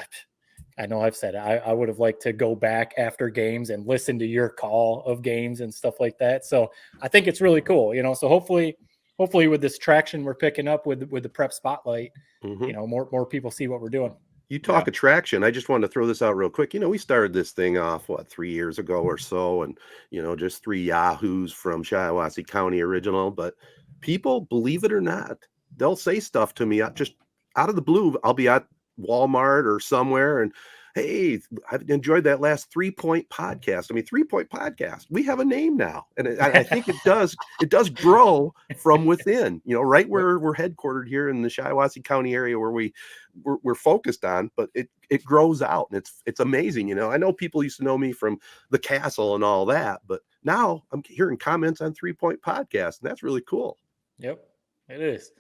Speaker 2: I know I've said it, I would have liked to go back after games and listen to your call of games and stuff like that. So I think it's really cool, so hopefully with this traction we're picking up with the prep spotlight, more people see what we're doing.
Speaker 1: You talk attraction. I just wanted to throw this out real quick. We started this thing off, 3 years ago or so, and, just 3 yahoos from Shiawassee County original, but people, believe it or not, they'll say stuff to me just out of the blue. I'll be at Walmart or somewhere, and hey, I've enjoyed that last 3-Point podcast. I mean, 3-Point podcast. We have a name now, and I think it does grow from within. Right where we're headquartered here in the Shiawassee County area, where we're focused on, but it grows out, and it's amazing. I know people used to know me from the castle and all that, but now I'm hearing comments on 3-Point podcast, and that's really cool.
Speaker 2: Yep, it is.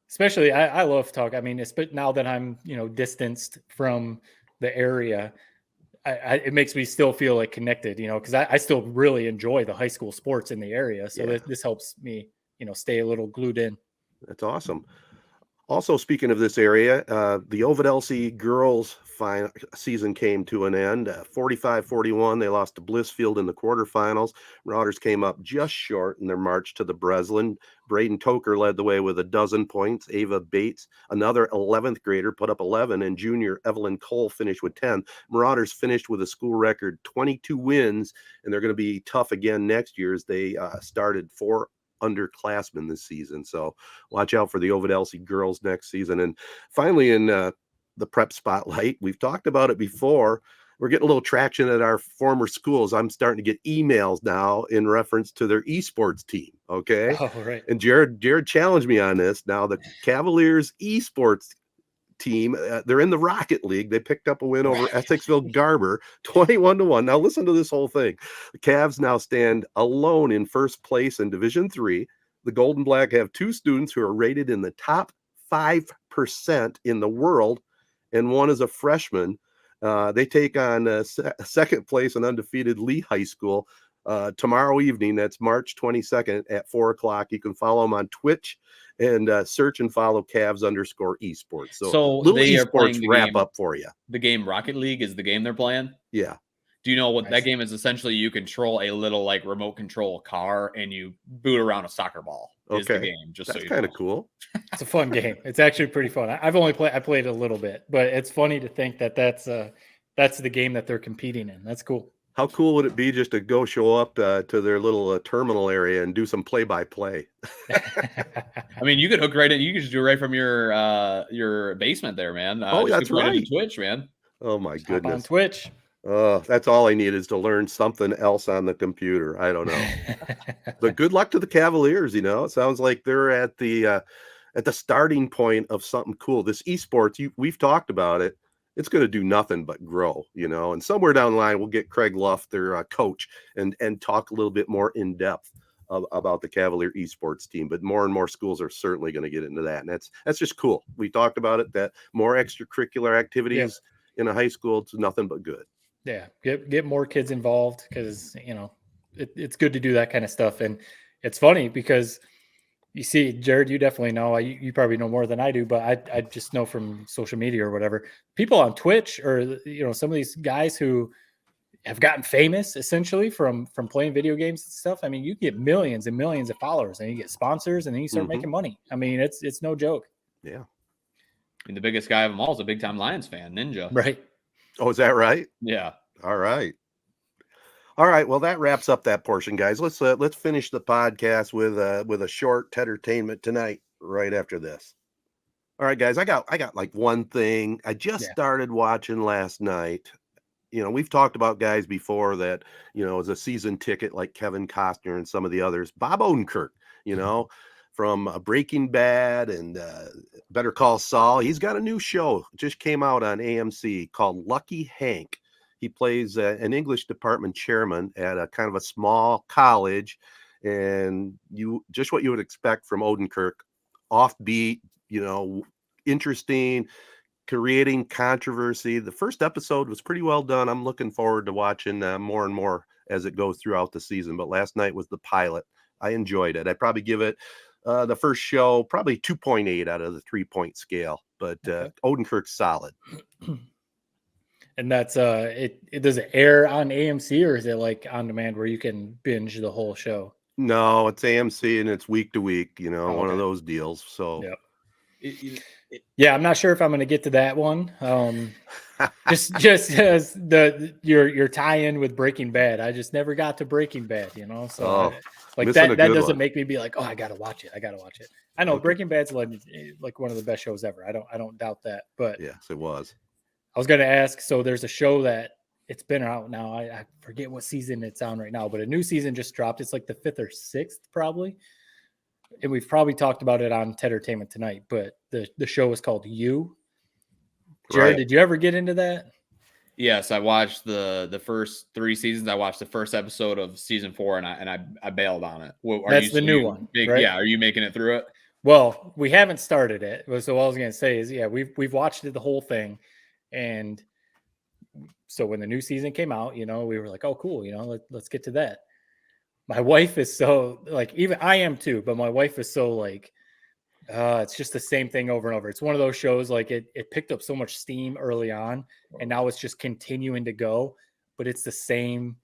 Speaker 2: Especially, I love talk. I mean, now that I'm, distanced from the area, it makes me still feel like connected, because I still really enjoy the high school sports in the area. So this helps me, stay a little glued in.
Speaker 1: That's awesome. Also, speaking of this area, the Owosso girls season came to an end. 45-41, they lost to Blissfield in the quarterfinals. Marauders came up just short in their march to the Breslin. Braden Toker led the way with 12 points. Ava Bates, another 11th grader, put up 11, and junior Evelyn Cole finished with 10. Marauders finished with a school record 22 wins, and they're going to be tough again next year as they started 4 underclassmen this season. So watch out for the Owosso girls next season. And finally, in the prep spotlight, we've talked about it before. We're getting a little traction at our former schools. I'm starting to get emails now in reference to their esports team. Okay.
Speaker 2: Oh, right.
Speaker 1: And Jared challenged me on this. Now the Cavaliers esports team, they're in the Rocket League. They picked up a win over Essexville Garber, 21-1. Now listen to this whole thing. The Cavs now stand alone in first place in Division III. The Golden Black have 2 students who are rated in the top 5% in the world, and one is a freshman. They take on second place and undefeated Lee High School tomorrow evening. That's March 22nd at 4:00. You can follow them on Twitch and search and follow Cavs_esports. So little
Speaker 3: they are
Speaker 1: esports
Speaker 3: playing
Speaker 1: wrap up for you.
Speaker 3: The game Rocket League is the game they're playing.
Speaker 1: Yeah.
Speaker 3: Do you know what that game is? Essentially, you control a little like remote control car and you boot around a soccer ball. Is the game.
Speaker 1: That's kind of cool.
Speaker 2: It's a fun game. It's actually pretty fun. I played a little bit, but it's funny to think that that's the game that they're competing in. That's cool.
Speaker 1: How cool would it be just to go show up to their little terminal area and do some play-by-play?
Speaker 3: I mean, you could hook right in. You could just do it right from your basement there, man.
Speaker 1: That's right.
Speaker 3: Twitch, man.
Speaker 1: Oh my goodness.
Speaker 2: On Twitch.
Speaker 1: That's all I need is to learn something else on the computer. I don't know. But good luck to the Cavaliers. It sounds like they're at the starting point of something cool. This esports, we've talked about it. It's going to do nothing but grow, and somewhere down the line, we'll get Craig Luff, their coach, and talk a little bit more in depth about the Cavalier esports team. But more and more schools are certainly going to get into that. And that's just cool. We talked about it, that more extracurricular activities in a high school, it's nothing but good.
Speaker 2: Yeah. Get more kids involved because, it's good to do that kind of stuff. And it's funny because you see, Jared, you definitely know, you probably know more than I do, but I just know from social media or whatever, people on Twitch or, some of these guys who have gotten famous essentially from playing video games and stuff. I mean, you get millions and millions of followers and you get sponsors and then you start making money. I mean, it's no joke.
Speaker 1: Yeah.
Speaker 3: I mean, the biggest guy of them all is a big time Lions fan, Ninja.
Speaker 2: Right.
Speaker 1: Oh, is that right?
Speaker 3: Yeah.
Speaker 1: All right. Well, that wraps up that portion, guys. Let's finish the podcast with a short Tedertainment Tonight right after this. All right, guys. I got like one thing. I just started watching last night. We've talked about guys before that, as a season ticket like Kevin Costner and some of the others. Bob Odenkirk, from Breaking Bad and Better Call Saul. He's got a new show. It just came out on AMC called Lucky Hank. He plays an English department chairman at a kind of a small college, and just what you would expect from Odenkirk, offbeat, interesting, creating controversy. The first episode was pretty well done. I'm looking forward to watching more and more as it goes throughout the season. But last night was the pilot. I enjoyed it. I'd probably give it the first show probably 2.8 out of the 3-point scale. But Odenkirk's solid.
Speaker 2: And that's does it air on AMC or is it like on demand where you can binge the whole show?
Speaker 1: No, it's AMC and it's week to week, one of those deals. So
Speaker 2: Yeah, I'm not sure if I'm going to get to that one. Just as your tie-in with Breaking Bad, I just never got to Breaking Bad, So like that doesn't make me be like, oh, I gotta watch it. I know Breaking Bad's like one of the best shows ever. I don't doubt that. But
Speaker 1: yes, it was.
Speaker 2: I was going to ask. So there's a show that it's been out now. I forget what season it's on right now, but a new season just dropped. It's like the 5th or 6th probably. And we've probably talked about it on Tedertainment Tonight, but the show is called You. Jared, Did you ever get into that?
Speaker 3: Yes, I watched the first 3 seasons. I watched the first episode of season 4, and I bailed on it.
Speaker 2: That's the new one, right?
Speaker 3: Yeah, are you making it through it?
Speaker 2: Well, we haven't started it. So all I was going to say is, yeah, we've watched it, the whole thing, and so when the new season came out, we were like, oh, cool, let's get to that. My wife is so like, even I am too, but my wife is so like, it's just the same thing over and over. It's one of those shows like it picked up so much steam early on, and now it's just continuing to go, but it's the same.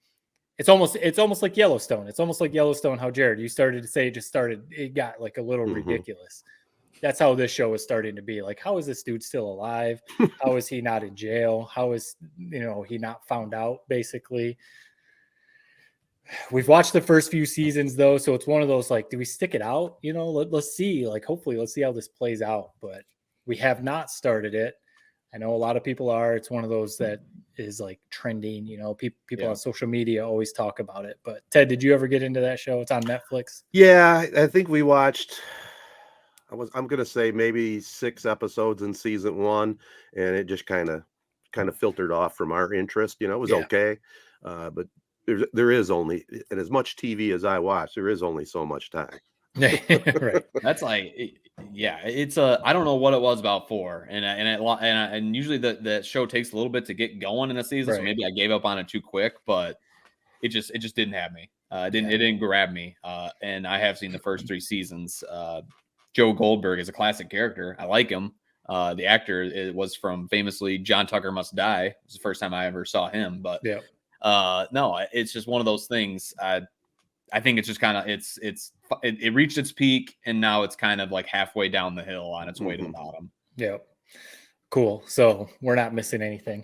Speaker 2: It's almost like Yellowstone. It's almost like Yellowstone. How Jared, you started to say it got like a little ridiculous. That's how this show is starting to be. Like, how is this dude still alive? How is he not in jail? How is he not found out? Basically. We've watched the first few seasons though, so it's one of those like, do we stick it out? Let's see. Like, hopefully, let's see how this plays out. But we have not started it. I know a lot of people are. It's one of those that is like trending. People on social media always talk about it. But Ted, did you ever get into that show? It's on Netflix.
Speaker 1: Yeah, I think we watched. I'm gonna say maybe 6 episodes in season 1, and it just kind of filtered off from our interest. It was okay, but. There is only, and as much TV as I watch, there is only so much time.
Speaker 2: Right.
Speaker 3: That's like, it's I don't know what it was about 4, and usually the show takes a little bit to get going in a season, so maybe I gave up on it too quick, but it just didn't have me. It didn't grab me. And I have seen the first 3 seasons. Joe Goldberg is a classic character. I like him. The actor was from famously John Tucker Must Die. It was the first time I ever saw him, but no, it's just one of those things. I think it's just kind of it reached its peak, and now it's kind of like halfway down the hill on its way to the bottom.
Speaker 2: Yeah, cool. So we're not missing anything.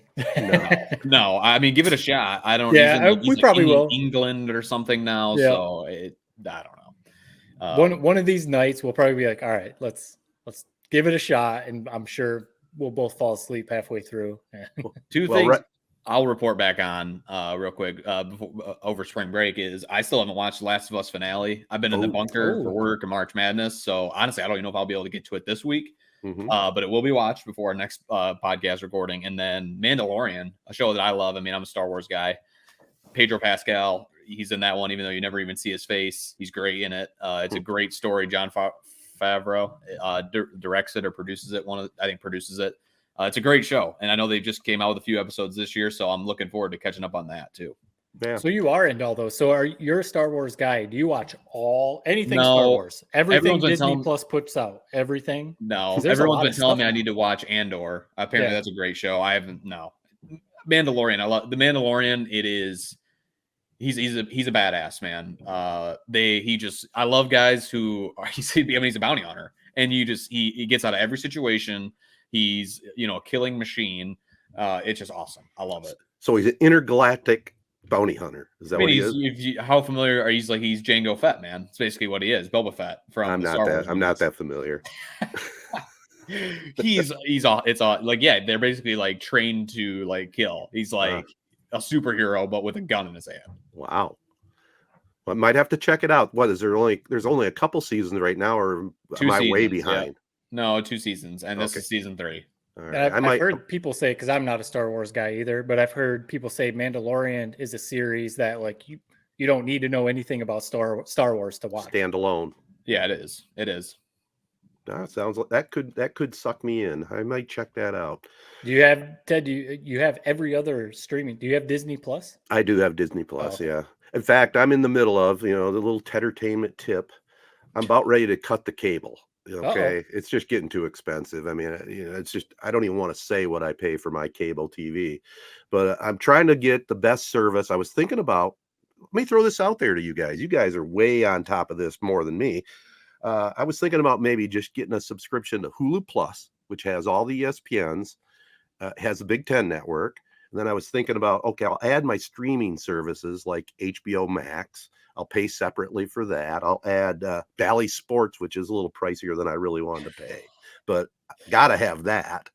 Speaker 3: No. I mean, give it a shot. I don't.
Speaker 2: Yeah, we probably will.
Speaker 3: England or something now. Yeah. So I don't know.
Speaker 2: One of these nights we'll probably be like, all right, let's give it a shot, and I'm sure we'll both fall asleep halfway through.
Speaker 3: 2 things. I'll report back on real quick before, over spring break is I still haven't watched Last of Us finale. I've been in the bunker for work and March Madness. So honestly, I don't even know if I'll be able to get to it this week, but it will be watched before our next podcast recording. And then Mandalorian, a show that I love. I mean, I'm a Star Wars guy. Pedro Pascal, he's in that one, even though you never even see his face. He's great in it. It's a great story. John Favreau directs it or produces it. I think produces it. It's a great show, and I know they just came out with a few episodes this year, so I'm looking forward to catching up on that too.
Speaker 1: Yeah.
Speaker 2: So you are into all those. So you're a Star Wars guy? Do you watch anything Star Wars? Everything Disney Plus puts out. Everything?
Speaker 3: No, everyone's been telling me I need to watch Andor. Apparently, that's a great show. I haven't. No, Mandalorian. I love the Mandalorian. It is. He's a badass man. I love guys who are. He's a bounty hunter, and he gets out of every situation. He's, a killing machine. It's just awesome. I love it.
Speaker 1: So he's an intergalactic bounty hunter. Is that what he is?
Speaker 3: How familiar are you? He's Jango Fett, man. It's basically what he is. Boba Fett from
Speaker 1: I'm not that familiar.
Speaker 3: They're basically like trained to like kill. He's like a superhero, but with a gun in his hand.
Speaker 1: Wow. Well, I might have to check it out. There's only a couple seasons right now, or am I way behind?
Speaker 3: Yeah. No, 2 seasons, and this is season 3.
Speaker 1: All right.
Speaker 2: I've heard people say, because I'm not a Star Wars guy either, but I've heard people say Mandalorian is a series that like you don't need to know anything about Star Wars to watch.
Speaker 1: Standalone.
Speaker 3: Yeah, it is. It is.
Speaker 1: That sounds like that could suck me in. I might check that out.
Speaker 2: Do you have Ted? Do you have every other streaming? Do you have Disney Plus?
Speaker 1: I do have Disney Plus. Yeah. In fact, I'm in the middle of the little Tedertainment tip. I'm about ready to cut the cable. Okay. It's just getting too expensive. I mean, it's just, I don't even want to say what I pay for my cable TV, but I'm trying to get the best service. I was thinking about, let me throw this out there to you guys. You guys are way on top of this more than me. I was thinking about maybe just getting a subscription to Hulu Plus, which has all the ESPNs, has the Big Ten Network. And then I was thinking about, okay, I'll add my streaming services like HBO Max. I'll pay separately for that. I'll add Bally Sports, which is a little pricier than I really wanted to pay, but gotta have that.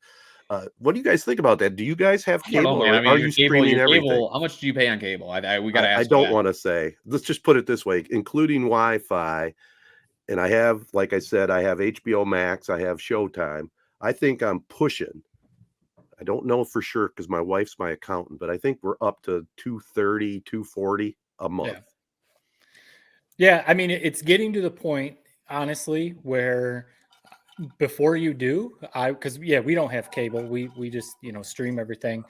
Speaker 1: What do you guys think about that? Do you guys have
Speaker 3: I don't know,
Speaker 1: cable,
Speaker 3: man. I
Speaker 1: or
Speaker 3: mean,
Speaker 1: are you streaming everything?
Speaker 3: How much do you pay on cable? We got to
Speaker 1: I
Speaker 3: ask you
Speaker 1: don't
Speaker 3: that.
Speaker 1: want to say. Let's just put it this way, including Wi-Fi, and I have, like I said, I have HBO Max, I have Showtime. I think I'm pushing. I don't know for sure because my wife's my accountant, but I think we're up to 230, 240 a month.
Speaker 2: Yeah, I mean, it's getting to the point, honestly, where before you do, because we don't have cable, we just stream everything.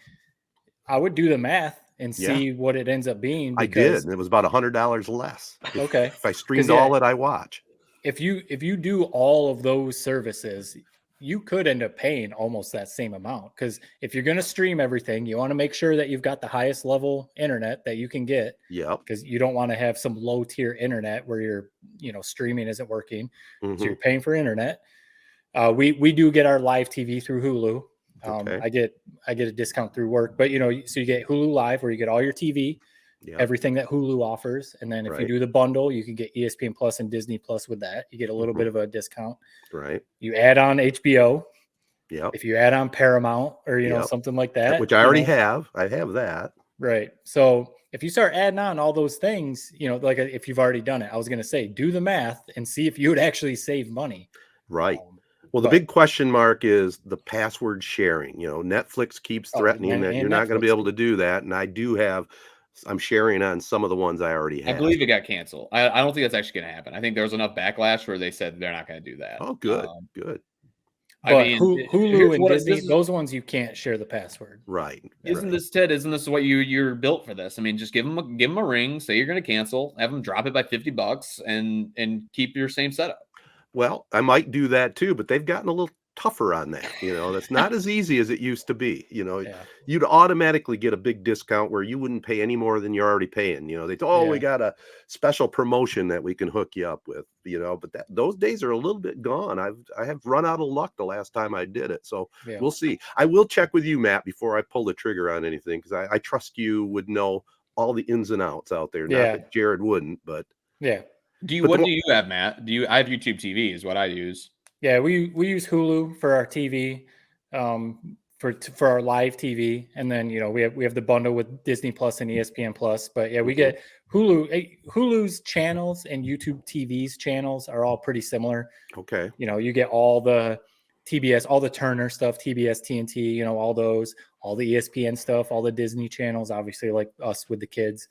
Speaker 2: I would do the math and see what it ends up being.
Speaker 1: I did, and it was about $100 less. If I streamed all that I watch.
Speaker 2: If you do all of those services, you could end up paying almost that same amount, because if you're going to stream everything, you want to make sure that you've got the highest level internet that you can get.
Speaker 1: Yeah.
Speaker 2: Because you don't want to have some low tier internet where your streaming isn't working. So you're paying for internet. We do get our live TV through Hulu. I get a discount through work, but so you get Hulu Live where you get all your TV, everything that Hulu offers, and then if you do the bundle, you can get ESPN Plus and Disney Plus with that. You get a little bit of a discount.
Speaker 1: Right.
Speaker 2: You add on HBO.
Speaker 1: Yeah.
Speaker 2: If you add on Paramount or something like that,
Speaker 1: which I already have. I have that.
Speaker 2: Right. So if you start adding on all those things, like if you've already done it, I was going to say, do the math and see if you would actually save money.
Speaker 1: Right. Well, the big question mark is the password sharing. Netflix keeps threatening that you're not going to be able to do that. And I'm sharing on some of the ones I already have.
Speaker 3: I believe it got canceled. I don't think that's actually going to happen. I think there was enough backlash where they said they're not going to do that.
Speaker 1: Oh, good. Good.
Speaker 2: But I mean, Hulu and Disney, those ones you can't share the password.
Speaker 1: Right.
Speaker 3: Isn't this what you're built for this? I mean, just give them a ring, say you're going to cancel, have them drop it by $50 and keep your same setup.
Speaker 1: Well, I might do that too, but they've gotten a little tougher on that. That's not as easy as it used to be. You'd automatically get a big discount where you wouldn't pay any more than you're already paying. We got a special promotion that we can hook you up with, but those days are a little bit gone. I have run out of luck the last time I did it. So we'll see. I will check with you, Matt, before I pull the trigger on anything, because I trust you would know all the ins and outs out there. Not that Jared wouldn't, but
Speaker 3: what do you have, Matt? I have YouTube TV is what I use.
Speaker 2: Yeah, we use Hulu for our TV, for our live TV, and then we have the bundle with Disney Plus and ESPN Plus. But we get Hulu's channels and YouTube TV's channels are all pretty similar.
Speaker 1: Okay.
Speaker 2: You get all the TBS, all the Turner stuff, TBS, TNT, all those, all the ESPN stuff, all the Disney channels, obviously like us with the kids,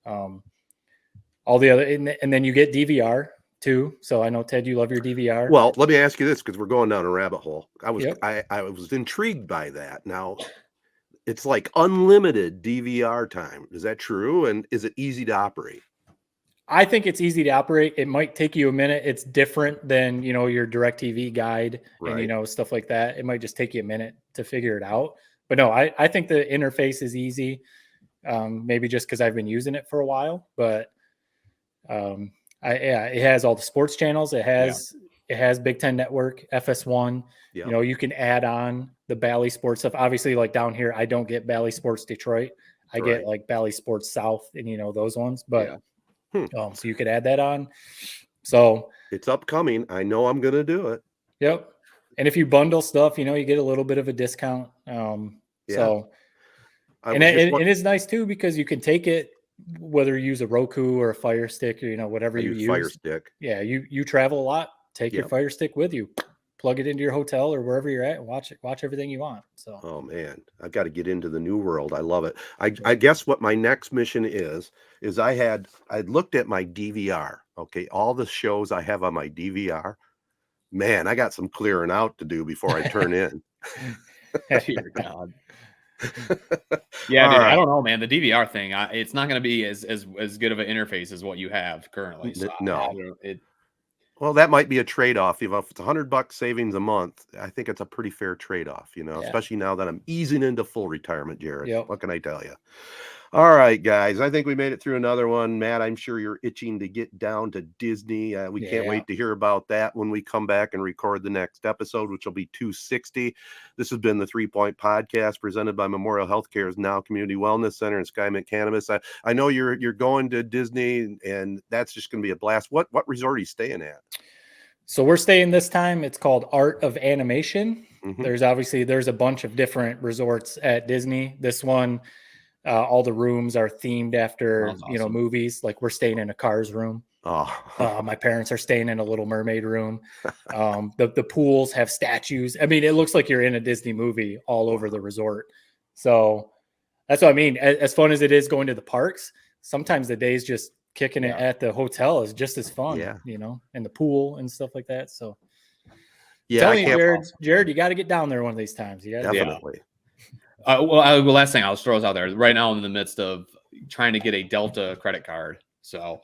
Speaker 2: all the other, and then you get DVR too. So I know, Ted, you love your DVR.
Speaker 1: Well, let me ask you this, because we're going down a rabbit hole. I was intrigued by that. Now, it's like unlimited DVR time. Is that true? And is it easy to operate?
Speaker 2: I think it's easy to operate. It might take you a minute. It's different than, your DirecTV guide and, stuff like that. It might just take you a minute to figure it out. But no, I think the interface is easy. Maybe just because I've been using it for a while, but it has all the sports channels. It has Big Ten Network, FS1.
Speaker 1: Yeah.
Speaker 2: You can add on the Bally Sports stuff. Obviously, like down here, I don't get Bally Sports Detroit. I get like Bally Sports South and those ones. But so you could add that on. So
Speaker 1: it's upcoming. I know I'm going to do it.
Speaker 2: Yep. And if you bundle stuff, you get a little bit of a discount. So and it's nice too, because you can take it, whether you use a Roku or a Fire Stick or whatever you use.
Speaker 1: Fire Stick.
Speaker 2: Yeah, you travel a lot. Take your Fire Stick with you, plug it into your hotel or wherever you're at, and watch everything you want. So,
Speaker 1: oh man, I've got to get into the new world. I love it. I guess what my next mission is I looked at my DVR. Okay, all the shows I have on my DVR. Man, I got some clearing out to do before I turn in.
Speaker 3: Dear God. Yeah, dude, I don't know, man. The DVR thing, it's not going to be as good of an interface as what you have currently. So
Speaker 1: no. Well, that might be a trade-off. If it's $100 savings a month, I think it's a pretty fair trade-off, especially now that I'm easing into full retirement, Jared.
Speaker 2: Yep.
Speaker 1: What can I tell you? All right, guys. I think we made it through another one. Matt, I'm sure you're itching to get down to Disney. We can't wait to hear about that when we come back and record the next episode, which will be 260. This has been the 3 Point Podcast presented by Memorial Healthcare's Now Community Wellness Center and Skymint Cannabis. I know you're going to Disney, and that's just going to be a blast. What resort are you staying at?
Speaker 2: So we're staying this time. It's called Art of Animation.
Speaker 1: Mhm.
Speaker 2: There's a bunch of different resorts at Disney. This one, all the rooms are themed after
Speaker 3: Awesome.
Speaker 2: movies. Like we're staying in a Cars room.
Speaker 1: Oh,
Speaker 2: My parents are staying in a Little Mermaid room. The pools have statues. I mean, it looks like you're in a Disney movie all over the resort. So that's what I mean. As fun as it is going to the parks, sometimes the days just kicking it at the hotel is just as fun.
Speaker 1: Yeah.
Speaker 2: And the pool and stuff like that. So
Speaker 1: yeah,
Speaker 2: tell me, Jared, you got to get down there one of these times. You got
Speaker 1: definitely.
Speaker 3: The last thing I'll throw out there right now, I'm in the midst of trying to get a Delta credit card. So,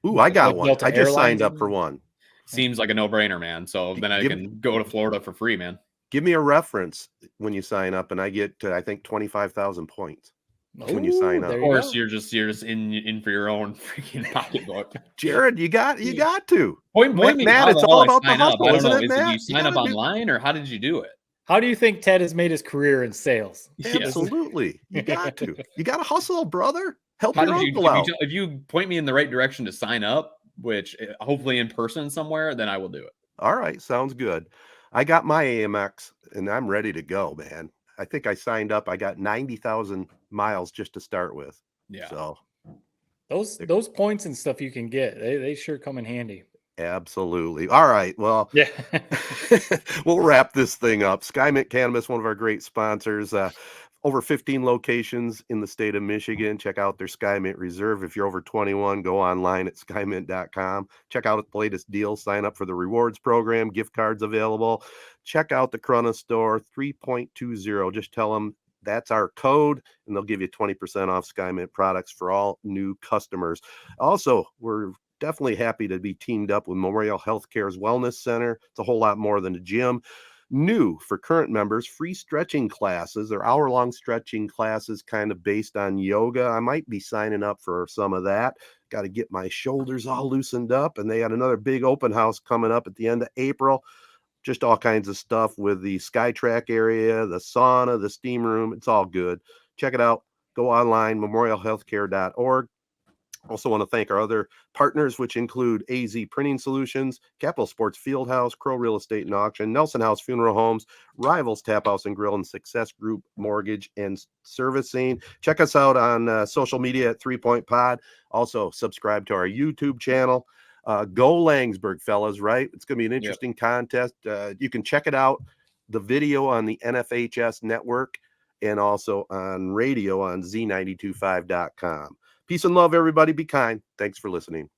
Speaker 1: I got one.
Speaker 2: Delta
Speaker 1: I just signed
Speaker 2: Airlines
Speaker 1: up for one.
Speaker 3: Seems like a no-brainer, man. So then I can go to Florida for free, man.
Speaker 1: Give me a reference when you sign up, and I get I think 25,000 points when you sign up.
Speaker 3: Of course, you're just in for your own freaking pocketbook.
Speaker 1: Jared, you got to.
Speaker 3: Matt,
Speaker 1: it's all about the hustle, isn't it, Matt?
Speaker 3: Did you sign up online, or how did you do it?
Speaker 2: How do you think Ted has made his career in sales?
Speaker 1: Absolutely. You got to. You got to hustle, brother. Help
Speaker 3: How
Speaker 1: your
Speaker 3: did
Speaker 1: uncle out.
Speaker 3: If you point me in the right direction to sign up, which hopefully in person somewhere, then I will do it.
Speaker 1: All right. Sounds good. I got my AMX, and I'm ready to go, man. I think I signed up. I got 90,000 miles just to start with.
Speaker 3: Yeah.
Speaker 1: So
Speaker 2: those points and stuff you can get, they sure come in handy.
Speaker 1: Absolutely. All right. Well,
Speaker 2: yeah.
Speaker 1: We'll wrap this thing up. Skymint Cannabis, one of our great sponsors. Over 15 locations in the state of Michigan. Check out their Skymint Reserve. If you're over 21, go online at skymint.com. Check out the latest deals. Sign up for the rewards program. Gift cards available. Check out the Corona store 3.20. Just tell them that's our code, and they'll give you 20% off Skymint products for all new customers. Also, we're definitely happy to be teamed up with Memorial Healthcare's Wellness Center. It's a whole lot more than a gym. New for current members, free stretching classes. They're hour-long stretching classes kind of based on yoga. I might be signing up for some of that. Got to get my shoulders all loosened up. And they got another big open house coming up at the end of April. Just all kinds of stuff with the SkyTrack area, the sauna, the steam room. It's all good. Check it out. Go online, memorialhealthcare.org. Also want to thank our other partners, which include AZEE Printing Solutions, Capital Sports Fieldhouse, Crow Real Estate and Auction, Nelson House Funeral Homes, Rivals Taphouse and Grille, and Success Group Mortgage and Servicing. Check us out on social media at 3 Point Pod. Also subscribe to our YouTube channel. Go Laingsburg, fellas, right? It's going to be an interesting contest. You can check it out, the video on the NFHS network, and also on radio on Z925.com. Peace and love, everybody. Be kind. Thanks for listening.